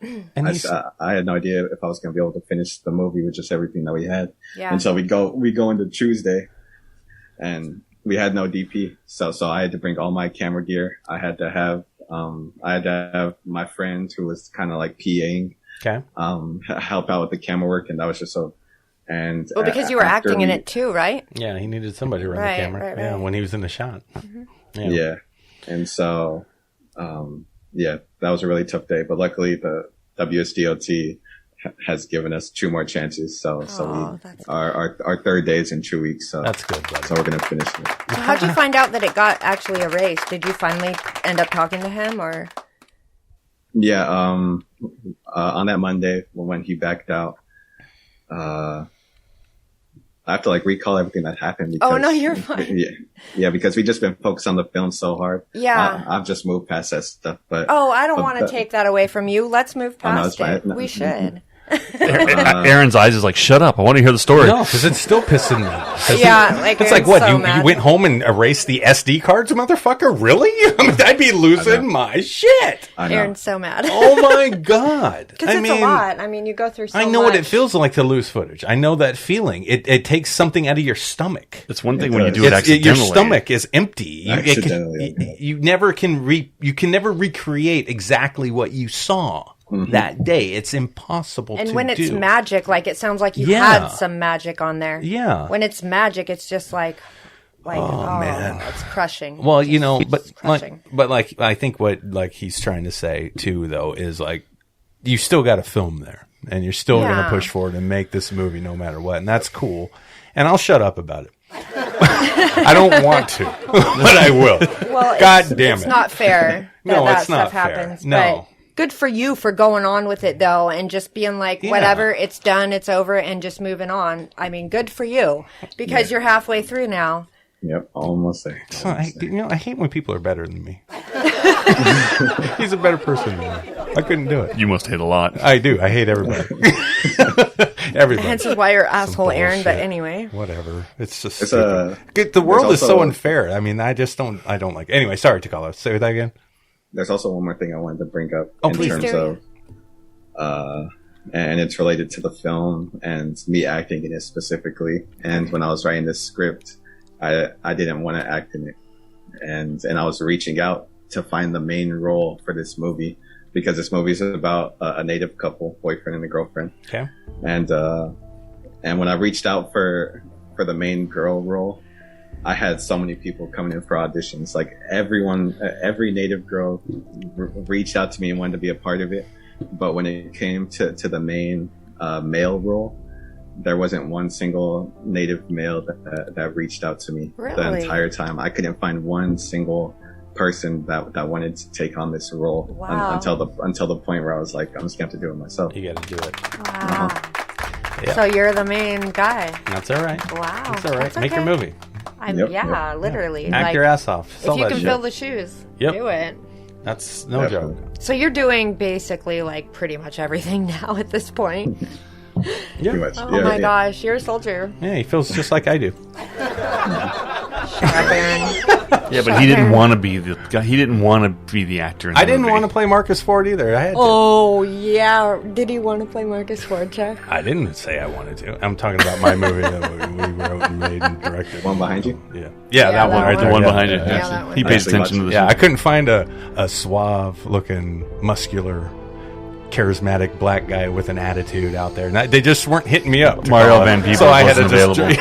And I had no idea if I was going to be able to finish the movie with just everything that we had. Yeah. And so we go into Tuesday, and we had no DP. So I had to bring all my camera gear. I had to have my friend who was kind of like PAing, help out with the camera work, and that was just so. And because you were acting in it too, right? Yeah, he needed somebody to run the camera. Right. Yeah, when he was in the shot. Mm-hmm. Yeah, and so, that was a really tough day. But luckily, the WSDOT has given us 2 more chances. So our third day is in 2 weeks. So that's good, buddy. So we're gonna finish it. So how'd you find out that it got actually erased? Did you finally end up talking to him, or? Yeah, on that Monday when he backed out, I have to like recall everything that happened. Because, oh no, you're fine. Yeah, because we just been focused on the film so hard. Yeah, I've just moved past that stuff. But I don't want to take that away from you. Let's move past it. We should. Aaron's eyes is like, shut up. I want to hear the story. No, because it's still pissing me. Yeah, like it's like, what, so you went home and erased the SD cards, motherfucker? Really? I'd be losing my shit. Aaron's so mad. Oh my God. Because it's a lot. I mean, you go through so much. I know what it feels like to lose footage. I know that feeling. It takes something out of your stomach. It's one thing when you do it accidentally. Your stomach is empty. You never can recreate exactly what you saw. Mm-hmm. That day, it's impossible to do. And when it's magic, like it sounds like you had some magic on there. Yeah. When it's magic, it's just like oh man, it's crushing. Well, but I think what like he's trying to say too, though, is like you still got to film there, and you're still going to push forward and make this movie no matter what, and that's cool. And I'll shut up about it. I don't want to, but I will. Well, God damn it! It's not fair. It's not stuff fair. Happens, no. Good for you for going on with it, though, and just being like, whatever, it's done, it's over, and just moving on. I mean, good for you, because you're halfway through now. Yep, almost there. So I hate when people are better than me. He's a better person than me. I couldn't do it. You must hate a lot. I do. I hate everybody. Everybody. Hence why you're asshole, Aaron, but anyway. Whatever. It's just stupid. The world is so unfair. I mean, I don't like it. Anyway, sorry, Tokala. Say that again. There's also one more thing I wanted to bring up in terms of, and it's related to the film and me acting in it specifically. And when I was writing this script, I didn't want to act in it, and I was reaching out to find the main role for this movie because this movie is about a Native couple, boyfriend and a girlfriend. Okay. And when I reached out for the main girl role, I had so many people coming in for auditions. Like every Native girl reached out to me and wanted to be a part of it. But when it came to the main male role, there wasn't one single Native male that reached out to me the entire time. I couldn't find one single person that wanted to take on this role until the point where I was like, I'm just gonna have to do it myself. You got to do it. Wow. Yeah. So you're the main guy. That's all right. Wow. That's all right. Make your movie. Literally. Act your ass off. If you can fill the shoes, do it. That's no joke. So you're doing basically like pretty much everything now at this point. Yeah. Oh my gosh, you're a soldier. Yeah, he feels just like I do. Shut up, Aaron. Yeah, but he didn't want to be the guy. He didn't want to be the actor. In the I didn't movie. want to play Marcus Ford either. I had to. Oh, yeah. Did he want to play Marcus Ford, Chuck? I didn't say I wanted to. I'm talking about my movie that we wrote and made and directed. One behind you? Yeah, that one. Right, the one behind you. Yeah, that one. He pays attention to the Yeah, I couldn't find a suave-looking, muscular, charismatic black guy with an attitude out there. They just weren't hitting me up. Mario Van Peebles so I had to wasn't available.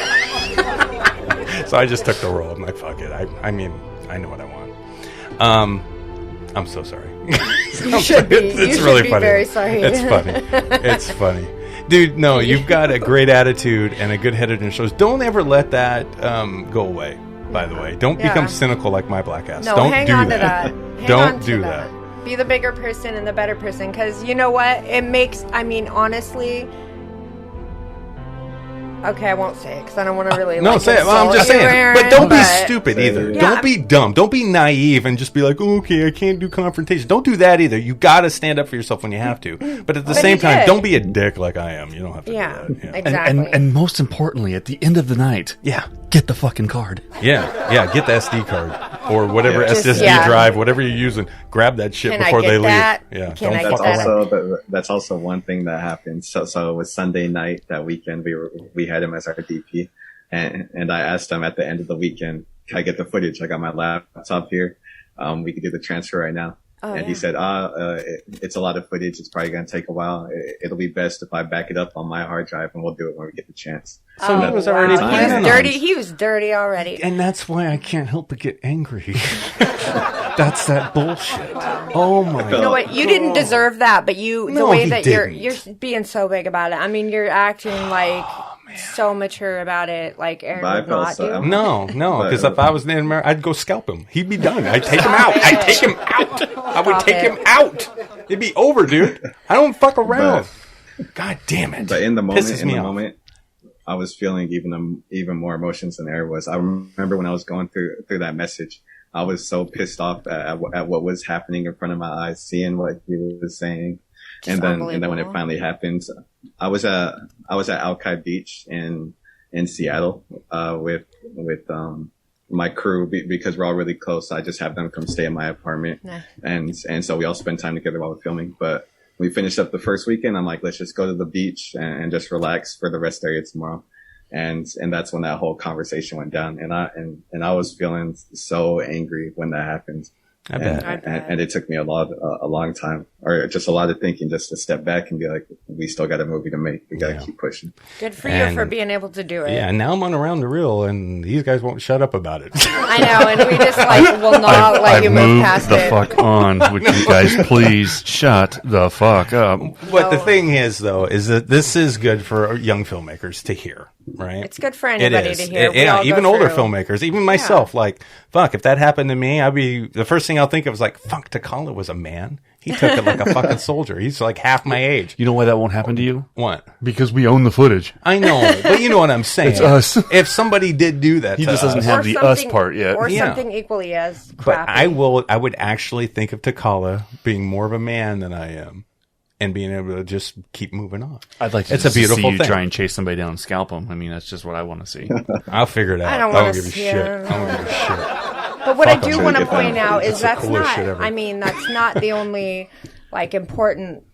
So I just took the role. I'm like, fuck it. I mean, I know what I want. I'm so sorry. You should be. It's You really should be funny. very sorry. It's funny. It's funny. Dude, no, you've got a great attitude and a good head on your shoulders. Don't ever let that go away, by the way. Don't become cynical like my black ass. No, Don't hang do on that. to that. Hang Don't on to do that. Be the bigger person and the better person. Because you know what? It makes, I mean, honestly... Okay, I won't say it because I don't want to really. No, say it. Well, I'm just saying. Aaron, But don't be stupid either. Yeah, don't be dumb. Don't be naive and just be like, oh, okay, I can't do confrontation. Don't do that either. You got to stand up for yourself when you have to. But at the same time, did. don't be a dick like I am. You don't have to do that. Exactly. And most importantly, at the end of the night, get the fucking card. Yeah, get the SD card or whatever SSD drive, whatever you're using. Grab that shit before they leave. Yeah, That's also one thing that happened. So it was Sunday night that weekend. We had him as our DP, and I asked him at the end of the weekend, "Can I get the footage? I got my laptop here. We can do the transfer right now." He said, it's a lot of footage. It's probably going to take a while. It'll be best if I back it up on my hard drive, and we'll do it when we get the chance. So he was already dirty. He was dirty already. And that's why I can't help but get angry. That's that bullshit. Oh my God. You know what? You didn't deserve that, but the way that you're being so big about it. I mean, you're acting like so mature about it, like Aaron would not do. No, because if I was in America, I'd go scalp him. He'd be done. I'd take him out. I would take him out. It'd be over, dude. I don't fuck around. God damn it. But in the moment, I was feeling even more emotions than Aaron was. I remember when I was going through that message, I was so pissed off at what was happening in front of my eyes, seeing what he was saying. And then when it finally happened, I was at Alki Beach in Seattle, with my crew because we're all really close. I just have them come stay in my apartment. Nah. And so we all spend time together while we're filming. But we finished up the first weekend. I'm like, let's just go to the beach and just relax for the rest of the day tomorrow. And that's when that whole conversation went down. And I was feeling so angry when that happened. I bet. And it took me a long time, or just a lot of thinking, just to step back and be like, we still got a movie to make. We got to keep pushing. Good for you for being able to do it. Yeah, and now I'm on Around the Reel, and these guys won't shut up about it. I know, and we just will not let you move past the fuck on. Would you guys please shut the fuck up? But the thing is, though, is that this is good for young filmmakers to hear. Right? It's good for anybody to hear. Even older filmmakers, even myself. Like, fuck, if that happened to me, the first thing I'll think of is like, fuck, Tokala was a man. He took it like a fucking soldier. He's like half my age. You know why that won't happen to you? What? Because we own the footage. I know, but you know what I'm saying. It's us. If somebody did do that, he just doesn't have the us part yet, or something equally as crappy. But I would actually think of Tokala being more of a man than I am. And being able to just keep moving on. I'd like to it's a beautiful see you thing. Try and chase somebody down and scalp them. I mean, that's just what I want to see. I'll figure it out. I don't give a shit. I don't give a shit. But what I do want to point out is that's not, I mean, that's not the only, important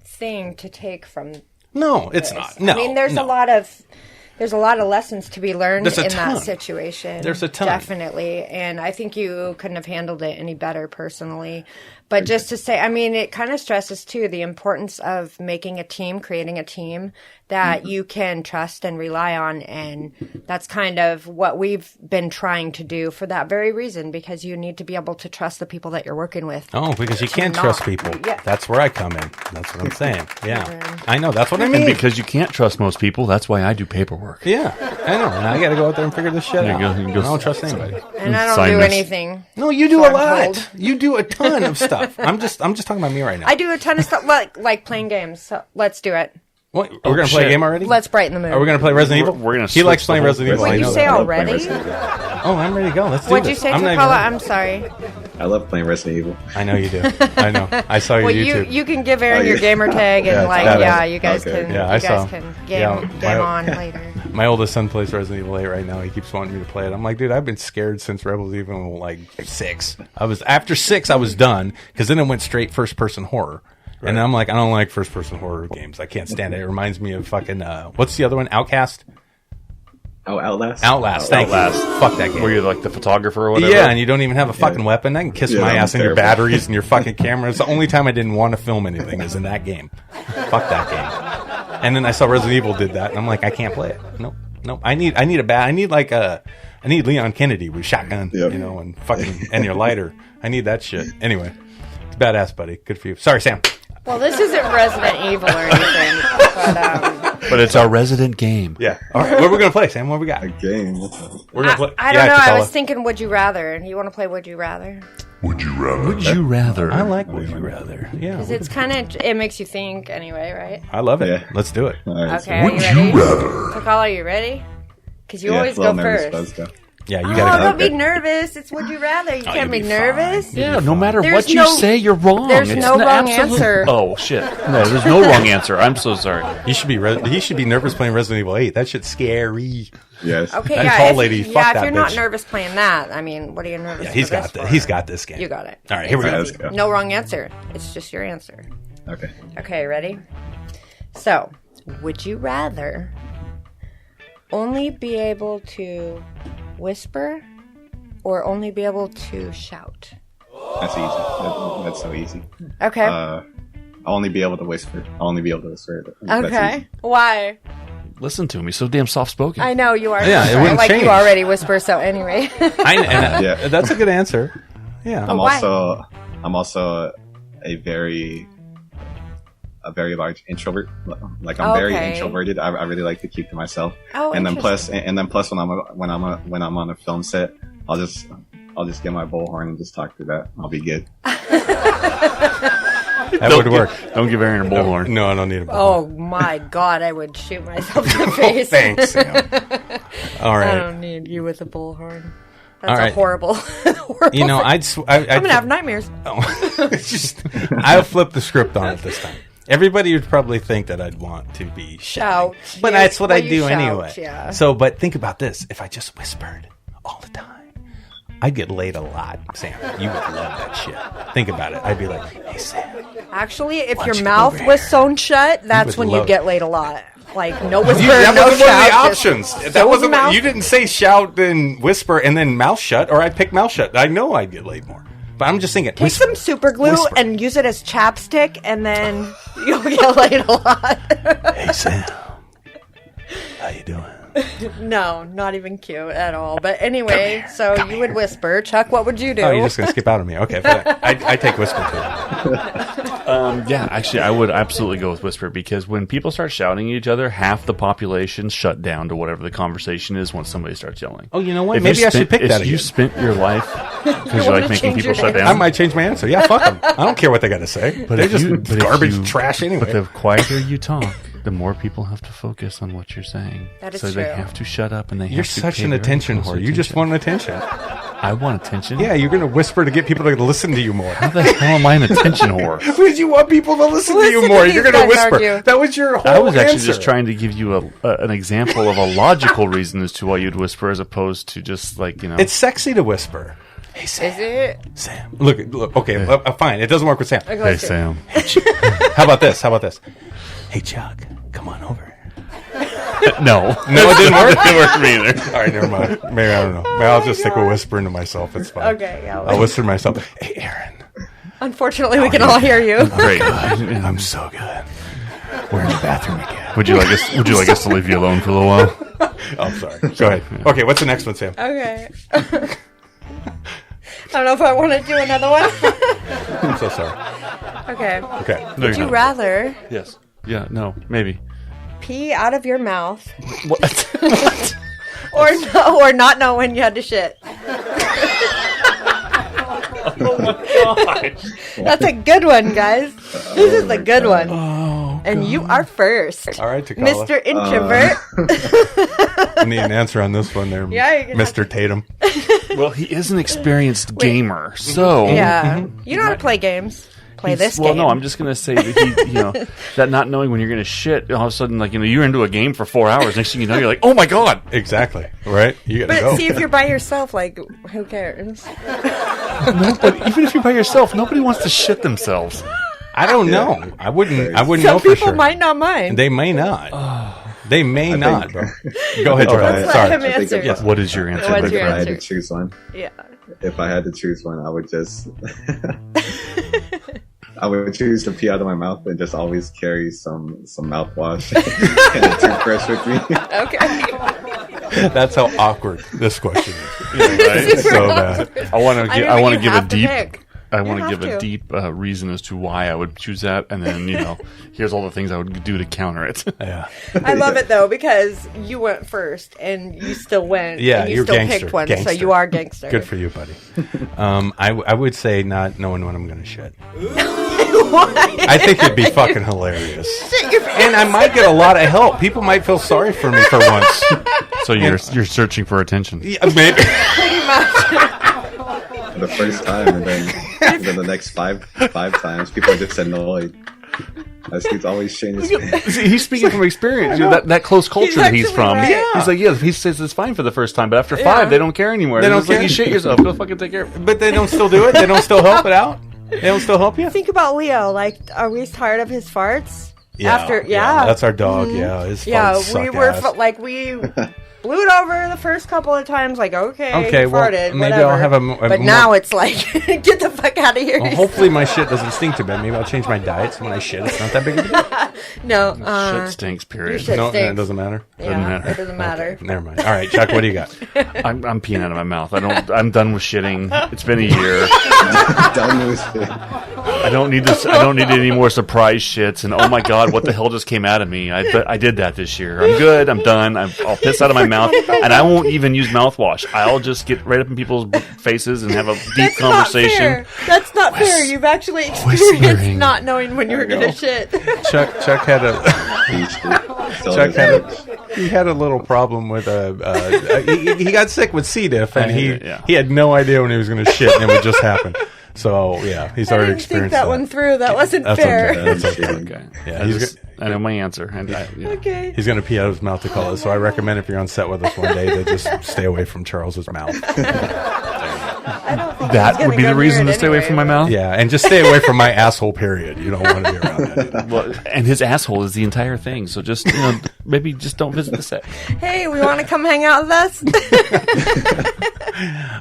thing to take from No, it's not. No. I mean, there's a lot of lessons to be learned in that situation. There's a ton. Definitely. And I think you couldn't have handled it any better personally. But just to say, I mean, it kind of stresses, too, the importance of making a team, creating a team that you can trust and rely on. And that's kind of what we've been trying to do for that very reason, because you need to be able to trust the people that you're working with. Oh, because you can't trust people. Yeah. That's where I come in. That's what I'm saying. Yeah. I know. That's what I mean. And because you can't trust most people, that's why I do paperwork. Yeah. I know. And I got to go out there and figure this shit out. I don't trust anybody. And I don't do anything. No, you do a lot. You do a ton of stuff. I'm just talking about me right now. I do a ton of stuff like playing games. So let's do it. What? We're going to play a game already? Let's brighten the mood. Are we going to play Resident Evil? We're going to. He likes playing Resident Evil. What did you say already? Oh, I'm ready to go. Let's do this. What'd you say, Tokala? I'm sorry. I love playing Resident Evil. I know you do. I know. I saw your YouTube. You can give Aaron your gamer tag and you guys can game on later. My oldest son plays Resident Evil 8 right now. He keeps wanting me to play it. I'm like, dude, I've been scared since Resident Evil like 6. After 6, I was done because then it went straight first person horror. Right. And I'm like, I don't like first person horror games. I can't stand it. It reminds me of fucking what's the other one? Outcast. Oh, Outlast? Thank you. Fuck that game. Where you're like the photographer or whatever? Yeah, and you don't even have a fucking weapon. I can kiss my ass in your batteries and your fucking camera. It's the only time I didn't want to film anything is in that game. Fuck that game. And then I saw Resident Evil did that, and I'm like, I can't play it. Nope. I need Leon Kennedy with shotgun, and fucking and your lighter. I need that shit. Anyway, it's badass, buddy. Good for you. Sorry, Sam. Well, this isn't Resident Evil or anything, but it's our resident game. Yeah. All right. What are we gonna play, Sam? What we got? A game. We're gonna play. I don't know. I was thinking, Would You Rather? You want to play Would You Rather? Would you rather? I like Would You Rather. Yeah. Because it's kind of it makes you think anyway, right? I love it. Yeah. Let's do it. Right, okay. Are you ready? Tokala, are you ready? Because you always go first. Let's go. Yeah, you gotta go. Don't be nervous. It's Would You Rather. You can't be nervous. Yeah, no matter what you say, you're wrong. There's no wrong answer. Oh shit! No, there's no wrong answer. I'm so sorry. He should be nervous playing Resident Evil 8. That shit's scary. Yes. Okay, that tall lady. Fuck that if you're not bitch. nervous playing that, I mean, what are you nervous? Yeah, he's got this. He's got this game. You got it. All right, here we go. Let's go. No wrong answer. It's just your answer. Okay. Okay, ready? So, would you rather only be able to whisper or only be able to shout? That's easy. That's so easy. Okay. I'll only be able to whisper. Okay. Why? Listen to me, so damn soft spoken. I know you are. Yeah, it wouldn't change. You already whisper. So anyway. That's a good answer. Yeah. I'm also a very large introvert. Like I'm very introverted. I really like to keep to myself. Oh, and then plus when I'm on a film set, I'll just get my bullhorn and just talk through that. I'll be good. That would work. Don't give Aaron a bullhorn. No, I don't need a bullhorn. Oh my God, I would shoot myself in the face. Thanks, Sam. All right. I don't need you with a bullhorn. That's All right. a horrible. You know, I'm gonna have nightmares. It's just I'll flip the script on it this time. Everybody would probably think that I'd want to be shouting, but that's what I do anyway. Yeah. So, but think about this: if I just whispered all the time, I'd get laid a lot, Sam. You would love that shit. Think about it. I'd be like, "Hey, Sam." Actually, if your mouth was sewn shut, that's when you get laid a lot. Like no whisper, that no wasn't shout. one of the options. That wasn't. You didn't say shout and whisper and then mouth shut, or I'd pick mouth shut. I know I'd get laid more. But I'm just thinking. Take some super glue and use it as chapstick, and then you'll get laid a lot. Hey Sam, how you doing? No, not even cute at all. But anyway, so you would whisper. Chuck, what would you do? Oh, you're just gonna skip out on me? Okay, I take whisper too. Yeah, actually, I would absolutely go with whisper because when people start shouting at each other, half the population shut down to whatever the conversation is once somebody starts yelling. Oh, you know what? Maybe I should pick that again. If you spent your life because you like making people shut down, I might change my answer. Yeah, fuck them. I don't care what they got to say. But they're just garbage trash anyway. But the quieter you talk, the more people have to focus on what you're saying. That is so true. They have to shut up and they You're have to such an attention whore. You just want attention. I want attention? Yeah, you're going to whisper to get people to listen to you more. How the hell am I an attention whore? Because you want people to listen to you more. You're going to whisper. Argue. That was your whole I was actually answer. just trying to give you an example of a logical reason as to why you'd whisper as opposed to just like, you know. It's sexy to whisper. Hey, Sam. Is it? Sam. Look okay, fine. It doesn't work with Sam. Hey, Sam. How about this? Hey, Chuck, come on over. No, it didn't work. It didn't work for me either. All right, never mind. Maybe I don't know. Maybe I'll just stick with whispering to myself. It's fine. Okay, yeah. I'll whisper to myself. Hey, Aaron. Unfortunately, we can all hear you. Great. I'm so good. We're in the bathroom again. Would you like us to leave you alone for a little while? Oh, I'm sorry. Go ahead. Okay, what's the next one, Sam? Okay. I don't know if I want to do another one. I'm so sorry. Okay. No, Would you rather Yes. Yeah. No. Maybe. pee out of your mouth What? or not know when you had to shit? Oh my gosh. That's a good one, guys. This is a good one. Oh. And you are first. All right, Tokala. Mr. Introvert. I need an answer on this one there, Yeah, Mr. Tatum. Well, he is an experienced gamer, so Yeah. You know how to play games. Play this well, game. no, I'm just gonna say that he, that not knowing when you're gonna shit, all of a sudden, like you're into a game for 4 hours. Next thing you know, you're like, oh my god. Exactly. Right? You gotta But go. see, if you're by yourself, like, who cares? No, but even if you're by yourself, nobody wants to shit themselves. I don't know. I wouldn't know Some for people sure. might not mind. They may not. They may not, bro. Go ahead, All Tokala. right. Let's Sorry. let him answer. Yes. What is your answer? What's If your I had answer? to choose one, Yeah. if I had to choose one, I would just I would choose to pee out of my mouth and just always carry some mouthwash and a toothbrush with me. Okay. That's how awkward this question is. Yeah, right? So bad. I want to. I want to give a deep. Pick. I want to have give a to. deep reason as to why I would choose that, and then here's all the things I would do to counter it. Yeah. I love it though because you went first and you still went. Yeah, and you you're still gangster. picked one, so Gangster. you are gangster. Good for you, buddy. I would say not knowing when I'm going to shit. Why? I think it'd be fucking hilarious. Shit your pants. And I might get a lot of help. People might feel sorry for me for once. So you're searching for attention. Yeah, maybe. Pretty much. The first time, and then the next five times, people are just annoyed. This dude's always shitting his pants. See, he's speaking from experience. That close culture that he's actually from. right. He's like, he says it's fine for the first time, but after 5, they don't care anymore. They They're don't just like, care. you shit yourself. Go fucking take care of it. But they don't still do it? They don't still help it out? They don't still help you? Think about Leo. Like, are we tired of his farts? After, That's our dog. Yeah, his farts suck we were ass. we blew it over the first couple of times. Like, okay, well, farted, maybe whatever. I'll have a but more- now it's like, get the fuck out of here. Well, hopefully my shit doesn't stink too bad. Maybe I'll change my diet so when I shit, it's not that big of a deal. No, Shit stinks, period. shit No, stinks. it doesn't matter. Yeah, matter. it doesn't matter. Never mind. All right, Chuck, what do you got? I'm peeing out of my mouth. I'm done with shitting. It's been a year. Done with it. I don't need this. I don't need any more surprise shits. And oh my god, what the hell just came out of me? I did that this year. I'm good. I'm done. I'll piss out of my mouth, and I won't even use mouthwash. I'll just get right up in people's faces and have a deep That's conversation. Not fair. That's not fair. You've actually experienced whispering. not knowing when you were going to shit. Chuck had a Still Chuck has he had a little problem with he got sick with C. diff, and Yeah. he had no idea when he was going to shit, and it would just happen. So yeah, he's I already didn't think experienced that one through. That wasn't That's fair. okay. That's okay. Okay. Yeah, I know my answer. And Okay. He's going to pee out of his mouth to call it. So I recommend if you're on set with us one day to just stay away from Charles's mouth. I don't think that he's would gonna be go the near reason it to stay away anyway, from my but- mouth. Yeah, and just stay away from my asshole. Period. You don't want to be around that. Either. Well, and his asshole is the entire thing. So just maybe just don't visit the set. Hey, we want to come hang out with us?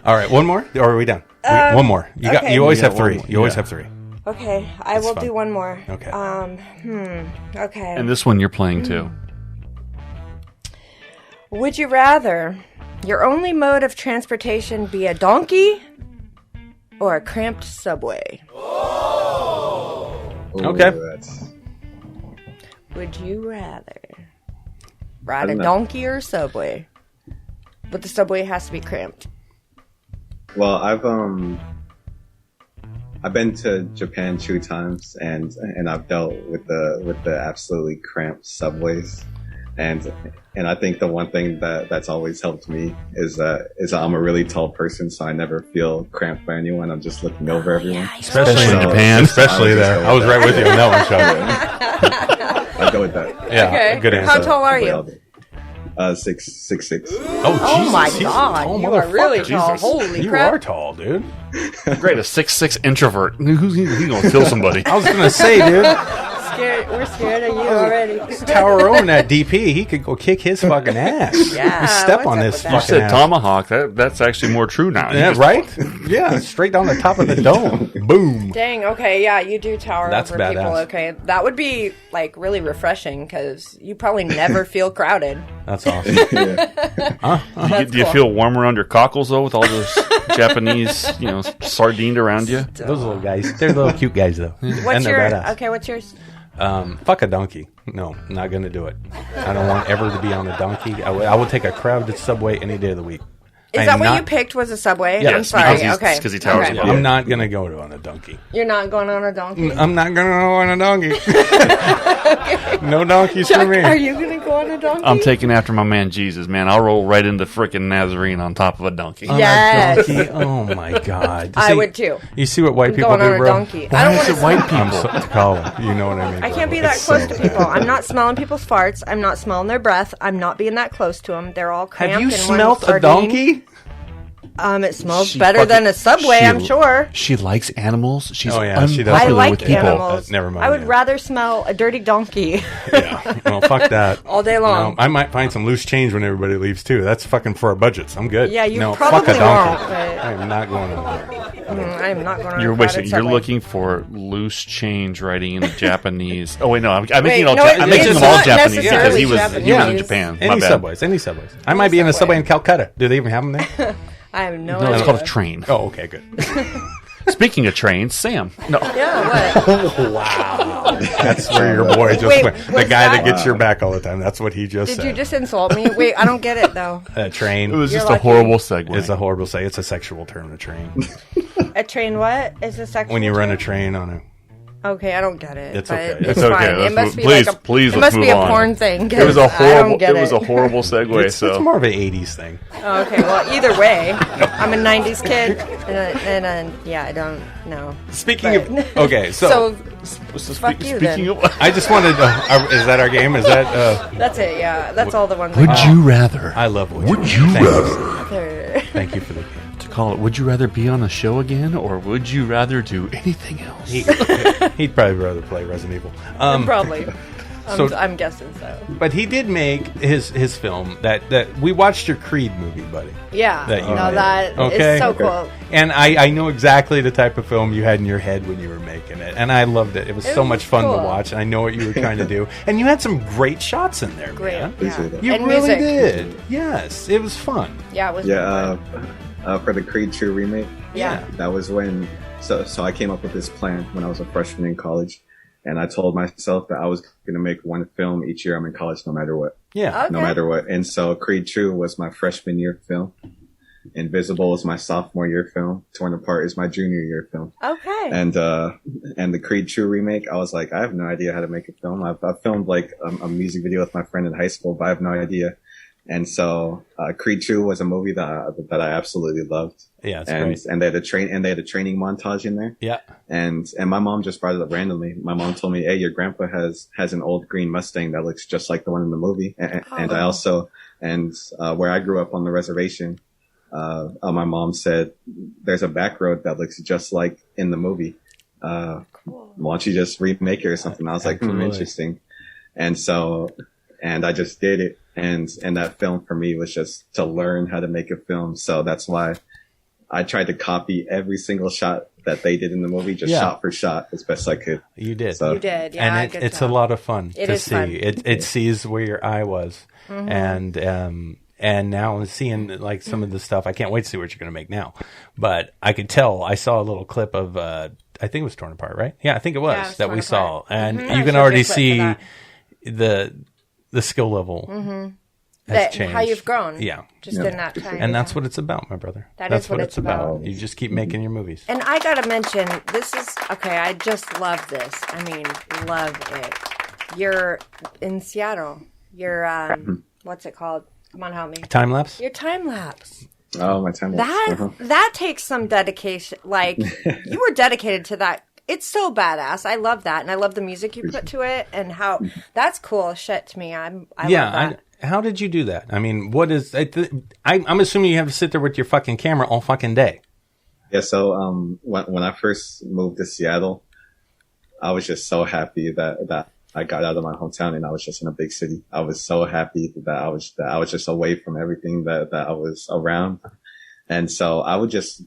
All right, one more, or are we done? One more. You got. okay. You always Yeah, have three. one more. You always Yeah. have three. Okay, I will fine. do one more. Okay. Okay. And this one you're playing too. Would you rather your only mode of transportation be a donkey or a cramped subway? Okay. Would you rather ride a don't know. donkey or a subway? But the subway has to be cramped. Well, I've been to Japan 2 times, and I've dealt with the absolutely cramped subways, and I think the one thing that's always helped me is I'm a really tall person, so I never feel cramped by anyone. I'm just looking over everyone. Especially in Japan. Especially there. I was right with you on that one, Chuck. I'll go with that. Yeah, Okay. good answer. How tall are But you? I'll do. 6'6". Oh my he's a god, tall you are really motherfucker. tall. Jesus. Holy You crap. are tall, dude. Great, a 6'6" introvert. He's gonna kill somebody. I was gonna say, dude, We're scared of you already. Tower Owen, that DP, he could go kick his fucking ass. Yeah, Step what's on up this with that? You fucking said ass. tomahawk. That's actually more true now. You Yeah, just- right? Yeah, straight down the top of the dome. Boom. Dang, okay, yeah, you do tower That's over people. badass. Okay, that would be like really refreshing because you probably never feel crowded. That's awesome. Do you feel warm around your cockles though, with all those Japanese, sardined around you? Those little guys, they're little cute guys though. What's and they're your badass. okay? What's yours? Fuck a donkey. No, not gonna do it. I don't want ever to be on a donkey. I would take a crowded subway any day of the week. Is that what you picked? Was a subway? Yes, I'm sorry. because Okay, because he towers okay. above you. I'm not gonna go on a donkey. You're not going on a donkey. I'm not gonna go on a donkey. No donkeys Chuck, for me. are you going to go on a donkey? I'm taking after my man Jesus, man. I'll roll right into frickin' Nazarene on top of a donkey. On a Yes. donkey? Oh my God. I would too. You see what white people Going do, on a bro? donkey. Why I don't is want it to. white people? I'm so Tokala. You know what I mean? I can't be bro. that It's close so to bad. people. I'm not smelling people's farts. I'm not smelling their breath. I'm not being that close to them. They're all cramped. Have you in smelt one a donkey? It smells She better fucking- than a Subway, I'm sure. She likes animals. She's Oh, yeah, she does. I unpopular like with people. animals. Never mind, I would yeah. rather smell a dirty donkey Yeah. Well, fuck that. all day long. No, I might find some loose change when everybody leaves too. That's fucking for our budgets. I'm good. Yeah, you no, probably fuck a donkey. won't, but- I am not going over there. I'm not going to. You're looking for loose change writing in Japanese. Oh wait, no, I'm making it all. no, I'm making it's them all not Japanese because necessarily he was in Japanese. Japan. My Any bad. subways. Any subways. I might be in a subway in Calcutta. Do they even have them there? I have no No, idea. it's called a train. Oh, okay, good. Speaking of trains, Sam. No, Yeah, what? Wow. That's where your boy just Wait, went. The was guy that- that gets your back all the time. That's what he just Did said. you just insult me? Wait, I don't get it though. A train. it was You're just a lucky. horrible segue. It's a horrible say. It's a sexual term, a train. A train? What is a sexual? When you run a term? train on a... Okay, I don't get it. It's but okay. It's It's okay. fine. Let's It must move- be please- like a, please, It let's must be move a on. porn thing. It was a 'cause I don't horrible. get It was a horrible segue. It's more of an 80s thing. Oh, okay, well, either way, I'm a '90s kid, and yeah, I don't know. Speaking But- of... Okay, so Fuck you, speaking then. of, I just wanted to... is that our game? Is that... That's it. Yeah, that's all the ones. would I you rather? I love what Would you rather? rather? Thank you for the game. To call it, would you rather be on a show again, or would you rather do anything else? He'd probably rather play Resident Evil. Probably. so- I'm guessing so. But he did make his film that we watched your Creed movie, buddy. Yeah. That you no, made. that is Okay. so Okay. cool. And I know exactly the type of film you had in your head when you were making it. And I loved it. It was so was much fun to cool. watch. And I know what you were trying to do. And you had some great shots in there, Great. man. Appreciate Yeah. it. You And really music. did. Yes. It was fun. Yeah, it was. Yeah, for the Creed 2 remake, Yeah. that was when. So I came up with this plan when I was a freshman in college, and I told myself that I was going to make one film each year I'm in college, no matter what. Yeah. Okay. No matter what. And so Creed 2 was my freshman year film. Invisible is my sophomore year film. Torn Apart is my junior year film. Okay. And the Creed 2 remake, I was like, I have no idea how to make a film. I've filmed like a music video with my friend in high school, but I have no idea. And so Creed 2 was a movie that I absolutely loved. Yeah, it's great. And they had a training montage in there. Yeah. And my mom just brought it up randomly. My mom told me, "Hey, your grandpa has an old green Mustang that looks just like the one in the movie." And I also, where I grew up on the reservation, my mom said, "There's a back road that looks just like in the movie. Why don't you just remake it or something?" I was like, interesting. And so, and I just did it. And that film for me was just to learn how to make a film. So that's why I tried to copy every single shot that they did in the movie, just shot for shot as best I could. You did. So, You did. Yeah. And good it's job. a lot of fun It to is see. fun. It sees where your eye was, and now seeing like some of the stuff. I can't wait to see what you're going to make now. But I could tell. I saw a little clip of. I think it was Torn Apart, right? Yeah, I think it was Yeah, it was that Torn we saw, Apart. and I you can showed already you a clip for see that. the skill level has That, changed. how you've grown. Yeah. Just in that time. And that's what it's about, my brother. That that's is what it's about. You just keep making your movies. And I gotta mention, this is okay. I just love this. I mean, love it. You're in Seattle. You're what's it called? Come on, help me. Time lapse. Your time lapse. oh, my time. That takes some dedication. Like you were dedicated to that. It's so badass. I love that, and I love the music you put to it, and how that's cool shit to me. I love that. How did you do that? I mean, what is? I'm assuming you have to sit there with your fucking camera all fucking day. Yeah. So, when I first moved to Seattle, I was just so happy that I got out of my hometown and I was just in a big city. I was so happy that I was just away from everything that I was around. And so I would just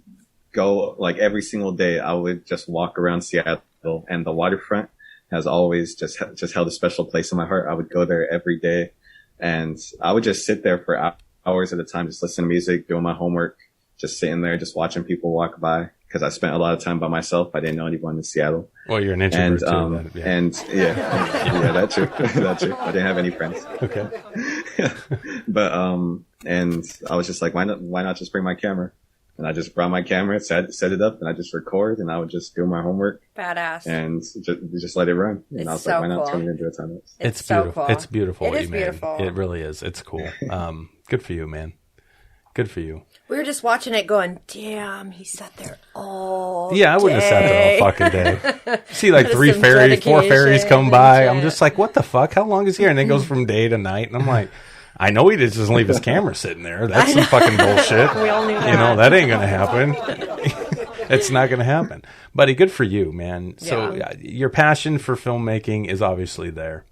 go like every single day. I would just walk around Seattle, and the waterfront has always just held a special place in my heart. I would go there every day, and I would just sit there for hours at a time, just listening to music, doing my homework, just sitting there, just watching people walk by. Because I spent a lot of time by myself. I didn't know anyone in Seattle. Well, you're an introvert too. Yeah, that's true. That's true. I didn't have any friends. Okay. But and I was just like, why not just bring my camera? And I just brought my camera, set it up, and I just record, and I would just do my homework. Badass. And just let it run. And I was like, why not turn it into a time lapse? It's so beautiful. cool. It's beautiful. It what is you made. beautiful. It really is. It's cool. Good for you, man. Good for you. We were just watching it going, damn, he sat there all Yeah, I wouldn't have sat there all fucking day. See, like Some 4 fairies dedication come by. and I'm shit. just like, what the fuck? How long is he here? And it goes from day to night. And I'm like, I know he just doesn't leave his camera sitting there. That's some fucking bullshit. We all knew that. You know, that ain't going to happen. It's not going to happen. Buddy, good for you, man. So your passion for filmmaking is obviously there.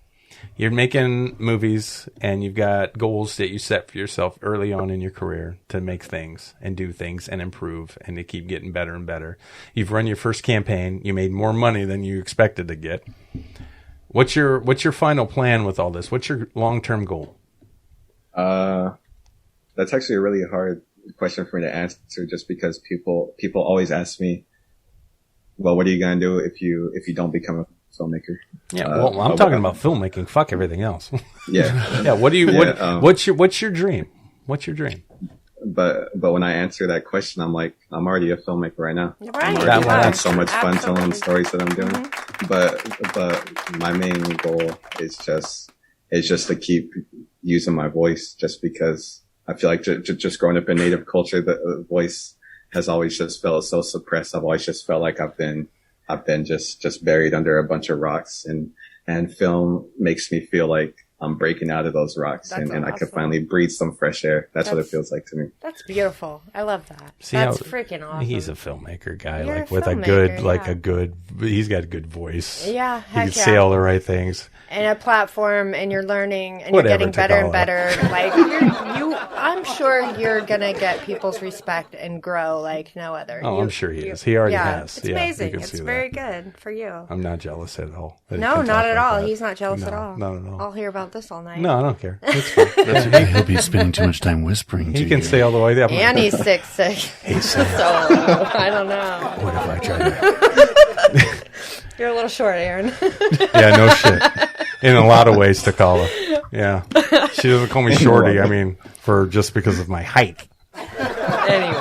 You're making movies and you've got goals that you set for yourself early on in your career to make things and do things and improve and to keep getting better and better. You've run your first campaign. You made more money than you expected to get. What's your final plan with all this? What's your long-term goal? That's actually a really hard question for me to answer, just because people always ask me, well, what are you going to do if you don't become a filmmaker? Yeah, well, I'm talking about filmmaking. Fuck everything else. Yeah. Yeah. What do you? What's your dream? What's your dream? But when I answer that question, I'm like, I'm already a filmmaker right now. Right. I'm already having so much fun telling stories that I'm doing. But my main goal is just to keep using my voice, just because I feel like just growing up in Native culture, the voice has always just felt so suppressed. I've always just felt like I've been just buried under a bunch of rocks, and film makes me feel like I'm breaking out of those rocks, and I could finally breathe some fresh air. That's what it feels like to me. That's beautiful. I love that. See That's how freaking awesome. He's a filmmaker guy, You're like a with filmmaker, he's got a good voice. Yeah, He heck can say all the right things. And a platform, and you're learning, and Whatever, you're getting better and Tokala. better. Like I'm sure you're gonna get people's respect and grow like no other. Oh, I'm sure he is. He already has. It's Yeah, amazing. you can It's see very that. good for you. I'm not jealous at all. that he No, can not talk at like all. that. He's not jealous at all. Not at all. I'll hear about this all night. No, I don't care. It's fine. That's okay. He'll be spending too much time whispering to He you. can stay all the way up. And he's sick. Hey, So Sam, I don't know. what if I try that? You're a little short, Aaron. Yeah, no shit. In a lot of ways, Tokala. Yeah. She doesn't call me shorty. I mean, just because of my height. Anyway.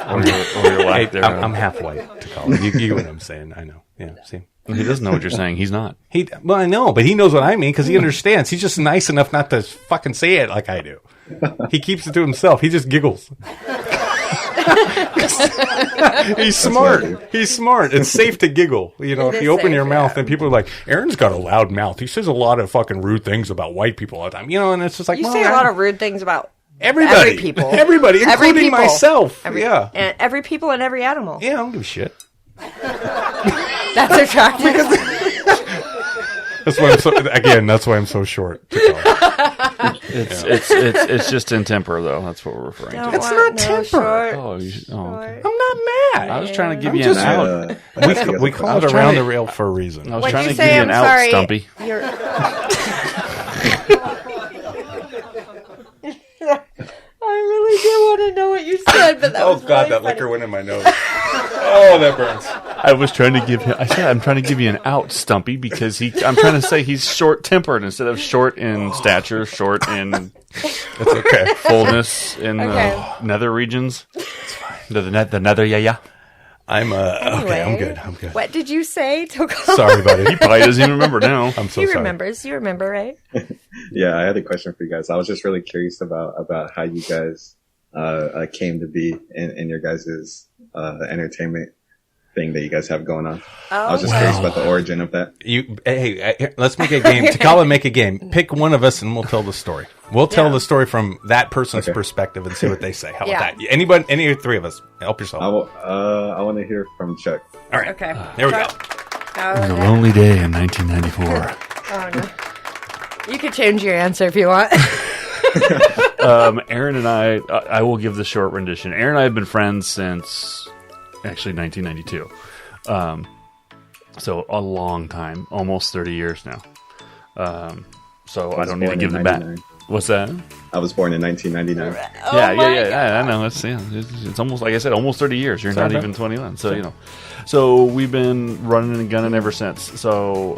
Or your lack there. I'm half white, Tokala. You get what I'm saying. I know. Yeah, see. He doesn't know what you're saying. He's not. Well, I know, but he knows what I mean because he understands. He's just nice enough not to fucking say it like I do. He keeps it to himself. He just giggles. He's smart. He's smart. It's safe to giggle. You know, It if is you open safe, your mouth yeah. and people are like, Aaron's got a loud mouth. He says a lot of fucking rude things about white people all the time. You know, and it's just like, You well, say a lot of rude things about everybody. every people. Everybody, Every including people. myself. every, Yeah. and every people and every animal. Yeah, I don't give a shit. That's attractive. That's why I'm so short. It's just intemper though. That's what we're referring to. It's not temper. Short. Oh, okay. I'm not mad. I was trying to give I'm you just- an out. We call it was around trying to- the rail for a reason. I was What'd trying you to say? give you I'm an out, sorry. Stumpy. You're... I really did want to know what you said, but that was really funny. went in my nose. Oh, that burns. I was trying to give him. I said I'm trying to give you an out, Stumpy, because I'm trying to say he's short-tempered instead of short in stature, short in It's okay. fullness in Okay. the nether regions. The nether, yeah. I'm okay. I'm Anyway, good. What did you say, Tokala? Sorry, buddy. He probably doesn't even remember now. I'm so He sorry. remembers. You remember, right? Yeah, I had a question for you guys. I was just really curious about how you guys came to be in your guys' entertainment thing that you guys have going on. I was just curious about the origin of that. Hey, let's make a game. Tokala, make a game. Pick one of us, and we'll tell the story. We'll tell the story from that person's perspective and see what they say. How about that? Anybody, any of the three of us, help yourself. I want to hear from Chuck. All right. Okay. There we go. It was a lonely day in 1994. Oh, no. You could change your answer if you want. Aaron and I will give the short rendition. Aaron and I have been friends since actually 1992. So a long time, almost 30 years now. So I don't need to give the back. What's that? I was born in 1999. I know. It's almost, like I said, almost 30 years. You're not even 21. So, So we've been running and gunning ever since. So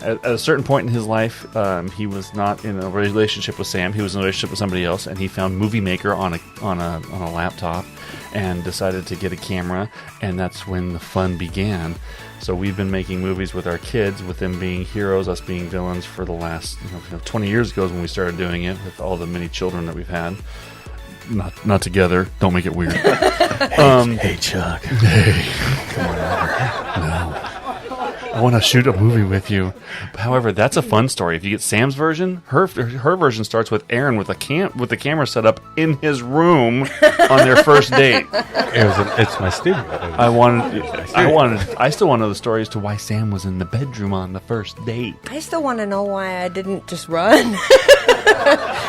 at a certain point in his life, he was not in a relationship with Sam. He was in a relationship with somebody else, and he found Movie Maker on a laptop and decided to get a camera, and that's when the fun began. So we've been making movies with our kids, with them being heroes, us being villains for the last 20 years ago is when we started doing it, with all the many children that we've had. Not together. Don't make it weird. Hey, Chuck. Hey. Come on over. No. I want to shoot a movie with you. However, that's a fun story. If you get Sam's version, her version starts with Aaron with the camera set up in his room on their first date. It's my studio. I still want to know the story as to why Sam was in the bedroom on the first date. I still want to know why I didn't just run.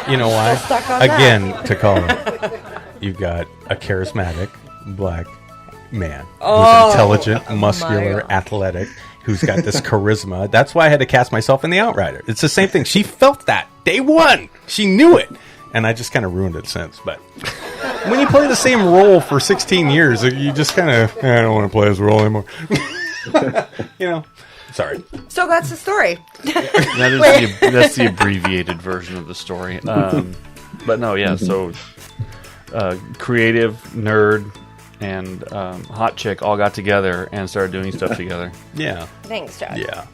You know why? Again, Tokala, you've got a charismatic black man who's intelligent, muscular, athletic, who's got this charisma. That's why I had to cast myself in The Outrider. It's the same thing. She felt that day one. She knew it. And I just kind of ruined it since. But when you play the same role for 16 years, you just kind of, I don't want to play this role anymore. Sorry. So that's the story. That's the abbreviated version of the story. But no, yeah, so creative, nerd, and hot chick all got together and started doing stuff together. Yeah. Thanks, Josh. Yeah.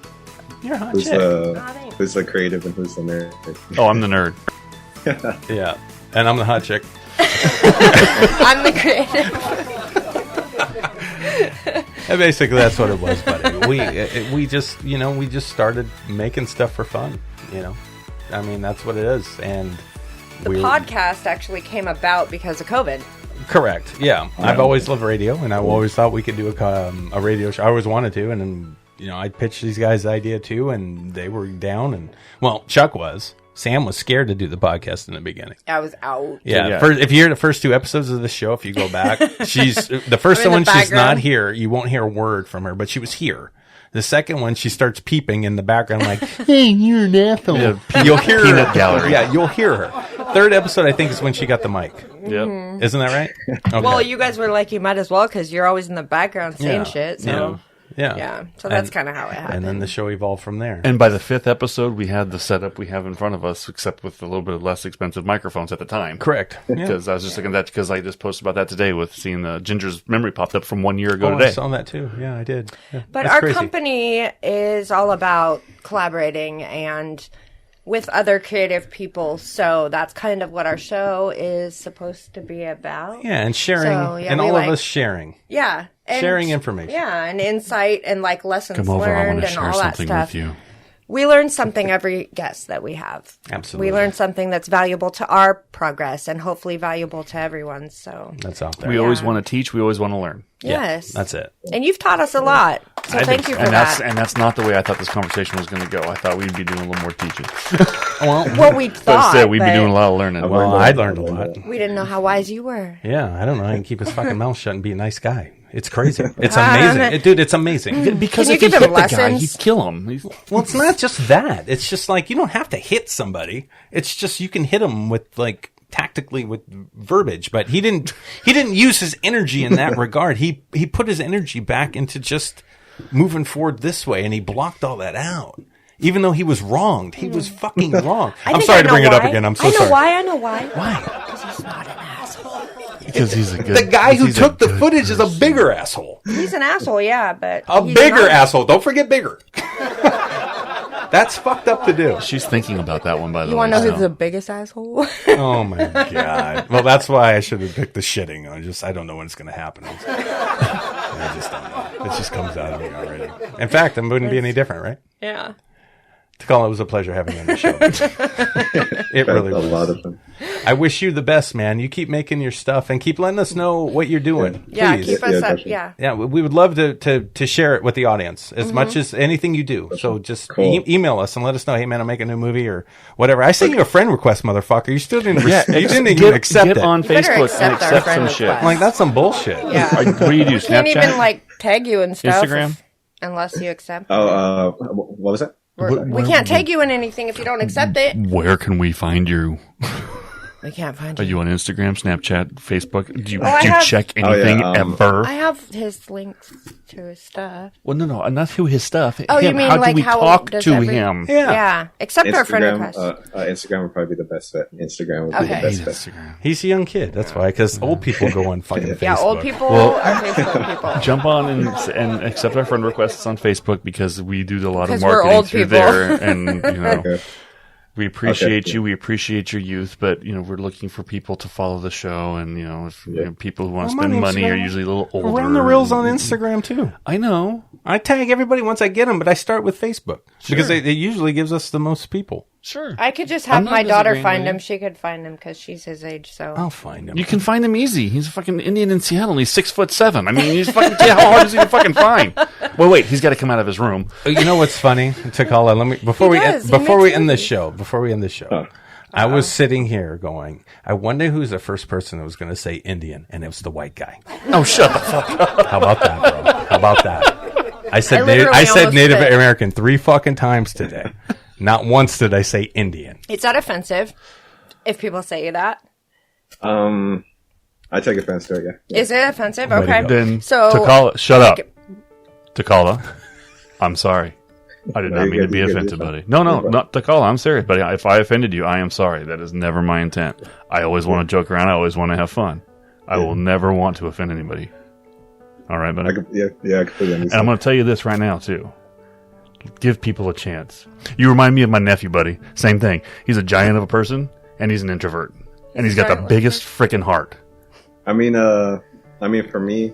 You're a hot Who's chick. who's the creative and who's the nerd? Oh, I'm the nerd. Yeah. And I'm the hot chick. I'm the creative. And basically, that's what it was, buddy. We just started making stuff for fun, I mean, that's what it is. And the podcast actually came about because of COVID. Correct. Yeah. I've always loved radio, and I always thought we could do a radio show. I always wanted to, and then, I pitched these guys the idea too, and they were down. And Chuck was. Sam was scared to do the podcast in the beginning. I was out. Yeah. If you hear the first 2 episodes of the show, if you go back, she's the first one. She's not here. You won't hear a word from her, but she was here. The second one, she starts peeping in the background, like, "Hey, you're an asshole." Yeah, you'll hear peanut her. gallery. Yeah, you'll hear her. Third episode, I think, is when she got the mic. Yep. Isn't that right? Okay. Well, you guys were like, you might as well, because you're always in the background saying shit. So. Yeah. So that's kind of how it happened. And then the show evolved from there. And by the 5th episode, we had the setup we have in front of us, except with a little bit of less expensive microphones at the time. Correct. Because I was just looking at that because I just posted about that today with seeing Ginger's memory popped up from 1 year ago today. I saw that too. Yeah, I did. Yeah, but our company is all about collaborating and with other creative people, so that's kind of what our show is supposed to be about. Yeah, and sharing, and all of us sharing. Yeah. And sharing information. Yeah, and insight and lessons Come over, learned I want to and share all that something stuff. with you. We learn something every guest that we have. Absolutely. We learn something that's valuable to our progress and hopefully valuable to everyone. So that's out there. We always want to teach. We always want to learn. Yes. Yeah, that's it. And you've taught us a lot. So thank you for that. And that's not the way I thought this conversation was going to go. I thought we'd be doing a little more teaching. Well, we thought. Instead, we'd be doing a lot of learning. Well, I learned a lot. We didn't know how wise you were. Yeah, I don't know. I can keep his fucking mouth shut and be a nice guy. It's crazy. It's amazing. Dude, it's amazing. Because Can if you he give hit him the guy, lessons? he'd kill him. Well, it's not just that. It's just like, you don't have to hit somebody. It's just you can hit them with tactically with verbiage, but he didn't use his energy in that regard. He put his energy back into just moving forward this way, and he blocked all that out. Even though he was wronged. He was fucking wrong. I'm sorry to bring it up again. I'm so sorry. I know why. Why? Because he's not an asshole. Because he's a good. The guy who took the footage is a bigger asshole. He's an asshole, yeah, but A bigger asshole. Don't forget bigger. That's fucked up to do. She's thinking about that one, by the way. You want to know who's the biggest asshole? Oh my god. Well, that's why I should have picked the shitting. I don't know when it's going to happen. I just don't know. It just comes out of me already. In fact, it wouldn't be any different, right? Yeah. Tokala, it was a pleasure having you on the show. It really was. A lot of fun. I wish you the best, man. You keep making your stuff and keep letting us know what you're doing. Yeah, Please. keep us up. definitely. Yeah. Yeah, we would love to share it with the audience as much as anything you do. So just email us and let us know, hey man, I'm making a new movie or whatever. I sent you a friend request, motherfucker. You still didn't. You didn't even accept get it. on better Facebook and accept our accept friend some shit. request. Like that's some bullshit. Yeah. What do you do? Can't Snapchat? even tag you and stuff. Instagram? Unless you accept. What was that? We can't tag you in anything if you don't accept it. Where can we find you? We can't find Are you. you on Instagram, Snapchat, Facebook? Do you I check anything ever? I have his links to his stuff. Well, no, not to his stuff. Oh, him. you mean how like do we how talk does to him? Yeah. Except for friend Instagram, requests. Instagram would probably be the best bet. Instagram would be Okay. the He's best bet. Instagram. He's a young kid. That's why. Because old people go on fucking Facebook. Yeah, old people Well- are Facebook people. Jump on and accept our friend requests on Facebook because we do a lot of Because we're marketing old through people. there, and Okay. we appreciate Okay, you. We appreciate your youth, but we're looking for people to follow the show, and if, people who want to Well, my spend name's money are Ryan. usually a little older. Run the reels on Instagram too. I know. I tag everybody once I get them, but I start with Facebook because it usually gives us the most people. Sure. I could just I'm have not my daughter disagreeing find with you. him. She could find him because she's his age. So I'll find them. You can find him easy. He's a fucking Indian in Seattle. And he's 6'7". I mean, he's fucking. How hard is he to fucking find? Well, wait. He's got to come out of his room. You know what's funny, Tokala? Let me before He we does. He before makes we end movies. this show. I was sitting here going, I wonder who's the first person that was going to say Indian, and it was the white guy. Oh, shut the fuck up. How about that, bro? How about that? I said literally I said almost Native spit. American 3 fucking times today. Not once did I say Indian. it's not offensive if people say that. I take offense to it. Yeah. Is it offensive? Way to Okay. go. Then So Tokala, shut up. Tokala, I'm sorry. I did No, not you're mean to good, be you're good, offensive, you're fine. buddy. No, You're fine. not Tokala. I'm serious, buddy. If I offended you, I am sorry. That is never my intent. I always want to joke around. I always want to have fun. I will never want to offend anybody. All right, buddy? I completely understand. And I'm going to tell you this right now, too. Give people a chance. You remind me of my nephew, buddy. Same thing. He's a giant of a person, and he's an introvert. And he's got the Giant biggest freaking heart. I mean, for me,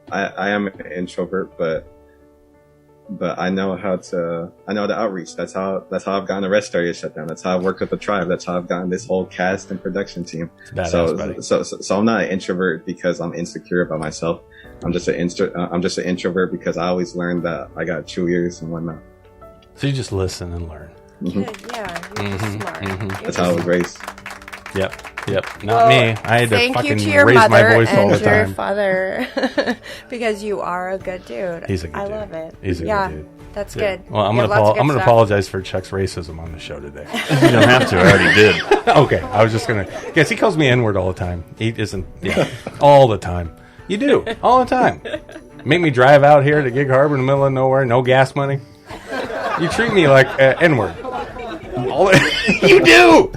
I am an introvert, but I know the outreach. That's how I've gotten the rest area shut down. That's how I've worked with the tribe. That's how I've gotten this whole cast and production team. Badass, buddy. So I'm not an introvert because I'm insecure about myself. I'm just an introvert because I always learned that I got 2 ears and whatnot. So you just listen and learn. yeah, you're just smart. That's how I was raised. Yep. Not me. I had to Thank you fucking to your raise my mother voice all and the your time. father because you are a good dude. He's a good I dude. love it. He's a good yeah, dude. that's good. Well, I'm You gonna have lots of good I'm gonna stuff. apologize for Chuck's racism on the show today. You don't have to. I already did. Okay, I was just gonna. Yes, he calls me N-word all the time. He isn't. Yeah, all the time. You do all the time. Make me drive out here to Gig Harbor in the middle of nowhere, no gas money. You treat me like N-word. You do.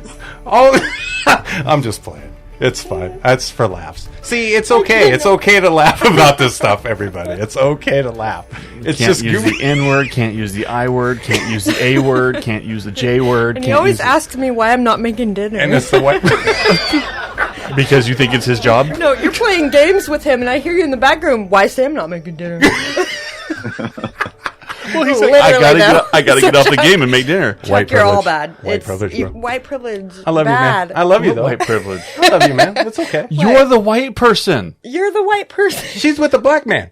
I'm just playing. It's fine. That's for laughs. See, it's okay. It's okay to laugh about this stuff, everybody. It's okay to laugh. It's Can't just use the N word, can't use the I word, can't use the A word, can't use the J word. And can't he always use asks me why I'm not making dinner. and it's the white. because you think it's his job. No, you're playing games with him, and I hear you in the back room. Why is Sam not making dinner? Well, he's Literally, I gotta get off the Chuck- game and make dinner. White Chuck, you're all privilege. bad. White privilege, bro. White privilege. I love bad. you, man. I love you, though. White privilege. I love you, man. It's okay. You're the white person. You're the white person. She's with the black man.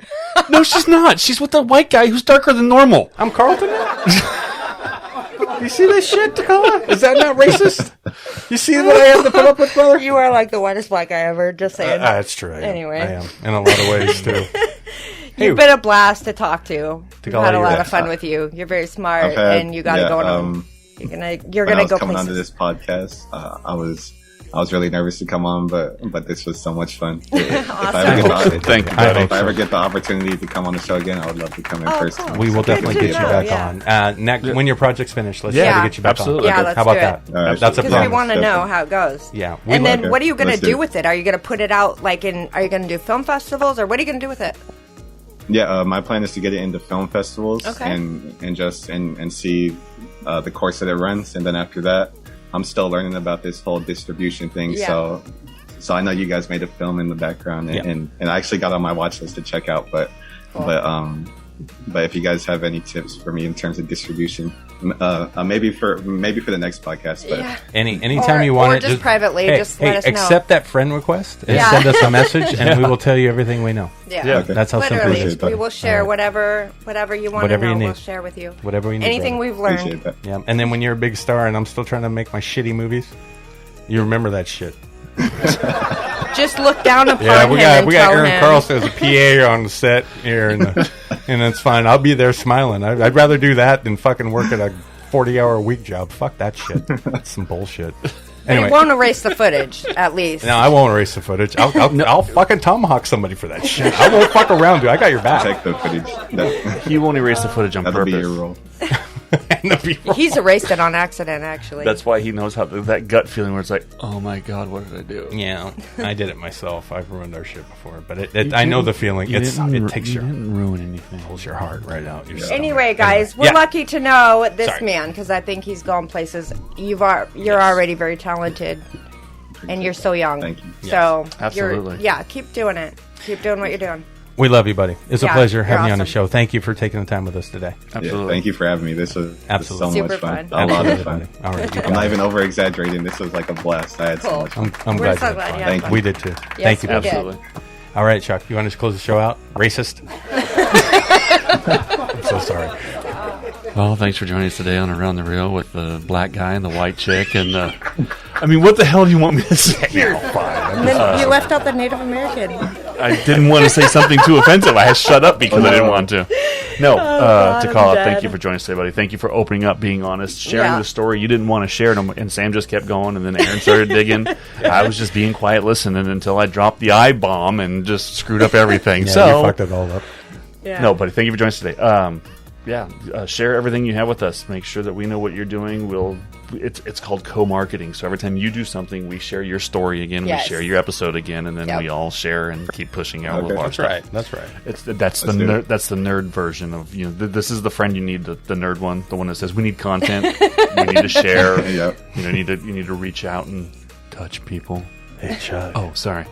No, she's not. She's with the white guy who's darker than normal. I'm Carlton now. You see this shit, Tokala? Is that not racist? You see what I have to put up with, brother? You are like the whitest black guy ever. Just saying. That's true. I am. Anyway. I am in a lot of ways too. You've been a blast to talk to. We've Tokala, had a lot you're- of fun with you. You're very smart, I've had- and you got it going on. You're When I gonna was go coming onto places. this podcast, I was really nervous to come on, but this was so much fun. If Thank you, if buddy. I ever get the opportunity to come on the show again, I would love to come in person. cool. We will definitely Good get to you know, back yeah. on. Next, when your project's finished, let's Yeah. try to get you back Absolutely. on. Yeah, let's How about do that? it. All right, That's a sure. Because we promise. want to know Definitely. how it goes. Yeah. And then Okay. what are you going to Let's do do it. with it? Are you going to put it out are you going to do film festivals, or what are you going to do with it? Yeah, my plan is to get it into film festivals Okay. and see the course that it runs, and then after that, I'm still learning about this whole distribution thing. Yeah. So I know you guys made a film in the background, and I actually got on my watch list to check out, but if you guys have any tips for me in terms of distribution, maybe for the next podcast. But Anytime Or- you want or it, just privately, just let us know. accept that friend request and Yeah. send us a message, and we will tell you everything we know. Yeah. Okay. That's how simple it Literally, is. Appreciate we that. will share All right. whatever you want Whatever to you know. need. We'll share with you. Whatever we need. Anything brother. we've learned. appreciate that. Yeah, and then when you're a big star and I'm still trying to make my shitty movies, you remember that shit. Just look down upon Yeah, him we got and tell Aaron him. Carlson as a PA on the set here, and it's fine. I'll be there smiling. I'd rather do that than fucking work at a 40-hour a week job. Fuck that shit. That's some bullshit. Anyway. He won't erase the footage, at least. No, I won't erase the footage. I'll fucking tomahawk somebody for that shit. I won't fuck around, dude. I got your back. Check the footage. He won't erase the footage on That'll purpose. be your role. He's erased it on accident, actually. That's why he knows how that gut feeling where it's like, oh my god, what did I do? Yeah, I did it myself. I've ruined our shit before, but I know the feeling. It takes you didn't ruin anything. pulls your heart right out. Anyway, guys, we're lucky to know this man because I think he's going places. You're already very talented, and you're so young. Thank you. So absolutely. Keep doing it. Keep doing what you're doing. We love you, buddy. It's a pleasure having you on the awesome. show. Thank you for taking the time with us today. Absolutely. Yeah, thank you for having me. This was so Super much fun. fun. A lot of fun. All right, I'm not even over exaggerating. This was like a blast. I had so much fun. I'm We're glad. so you had glad fun. you had fun. We did too. Yes, Thank you. we did. Absolutely. All right, Chuck. You want to close the show out? Racist. I'm so sorry. Well, thanks for joining us today on Around the Reel with the black guy and the white chick. And I mean, what the hell do you want me to say? And then you left out the Native American. I didn't want to say something too offensive. I had shut up because I didn't want to. No, Tokala, thank you for joining us today, buddy. Thank you for opening up, being honest, sharing the story. You didn't want to share it, and Sam just kept going, and then Aaron started digging. I was just being quiet, listening until I dropped the I-bomb and just screwed up everything. Yeah, you fucked it all up. Yeah. No, buddy, thank you for joining us today. Share everything you have with us. Make sure that we know what you're doing. It's called co-marketing. So every time you do something, we share your story again. Yes. We share your episode again, and then we all share and keep pushing out with our That's stuff. right. That's right. That's the nerd version of this is the friend you need, the nerd one, the one that says we need content, we need to share. Yep. You need to reach out and touch people. Hey, Chuck. Oh, sorry.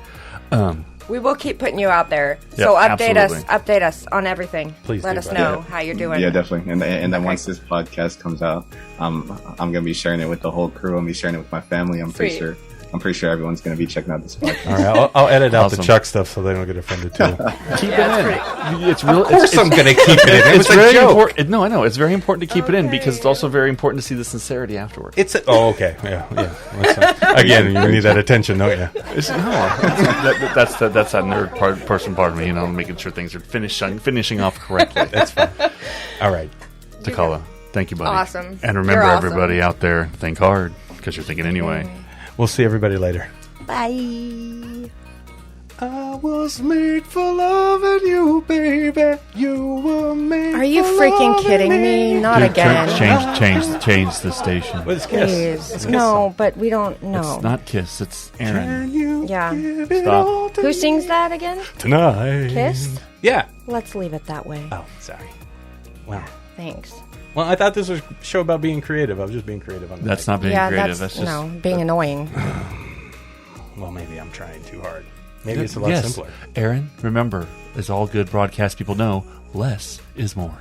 We will keep putting you out there. Yep, So absolutely. update us on everything. Please let do, us buddy. know how you're doing. Yeah, definitely. And then once this podcast comes out, I'm gonna be sharing it with the whole crew. I'm gonna be sharing it with my family. I'm pretty sure everyone's gonna be checking out this podcast. All right, I'll edit out the Awesome. Chuck stuff so they don't get offended too. Keep it in. It's real. Of course, I'm going to keep it in. It was It's a very joke. important. No, I know. It's very important to keep it in because it's also very important to see the sincerity afterward. Okay. Yeah. Again, you need that attention, don't you? That's that nerd person part of me, making sure things are finishing off correctly. That's fine. All right. Tokala, thank you, buddy. Awesome. And remember, You're awesome. everybody out there, think hard because you're thinking anyway. We'll see everybody later. Bye. I was made for loving you, baby. You were made Are you freaking kidding me? Not Dude, again. change the station. What is Kiss? Please. It's Kiss. No, but we don't know. It's not Kiss. It's Aaron. Yeah. Stop. Who sings that again? Tonight. Kiss? Yeah. Let's leave it that way. Oh, sorry. Wow. Thanks. Well, I thought this was a show about being creative. I was just being creative on the That's mic. not being creative. That's just being annoying. Well, maybe I'm trying too hard. Maybe it's a lot simpler. Aaron, remember, as all good broadcast people know, less is more.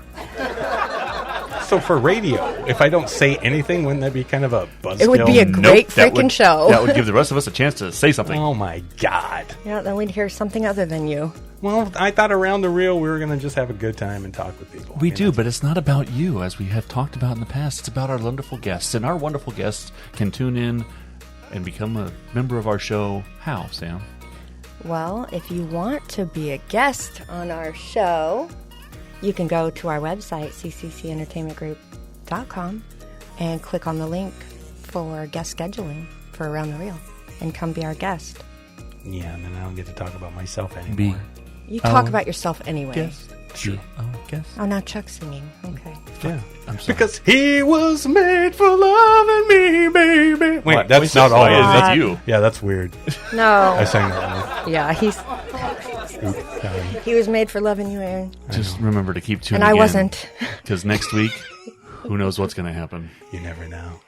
So for radio, if I don't say anything, wouldn't that be kind of a buzzkill? It would be a great freaking show. That would give the rest of us a chance to say something. Oh my God. Yeah, then we'd hear something other than you. Well, I thought around the reel we were going to just have a good time and talk with people. We do, but it's not about you, as we have talked about in the past. It's about our wonderful guests, and our wonderful guests can tune in and become a member of our show. How, Sam? Well, if you want to be a guest on our show, you can go to our website, cccentertainmentgroup.com, and click on the link for guest scheduling for Around the Reel, and come be our guest. Yeah, and then I don't get to talk about myself anymore. You talk about yourself anyway. Guest. Sure. Guest. Oh, now Chuck's singing. Okay. Yeah. I'm sorry. Because he was made for loving me, baby. Wait, What? that's not all. That's you. Yeah, that's weird. No. I sang that Yeah, he was made for loving you, Aaron. Just remember to keep tuning in. And I wasn't. Because next week, who knows what's going to happen. one. You never know.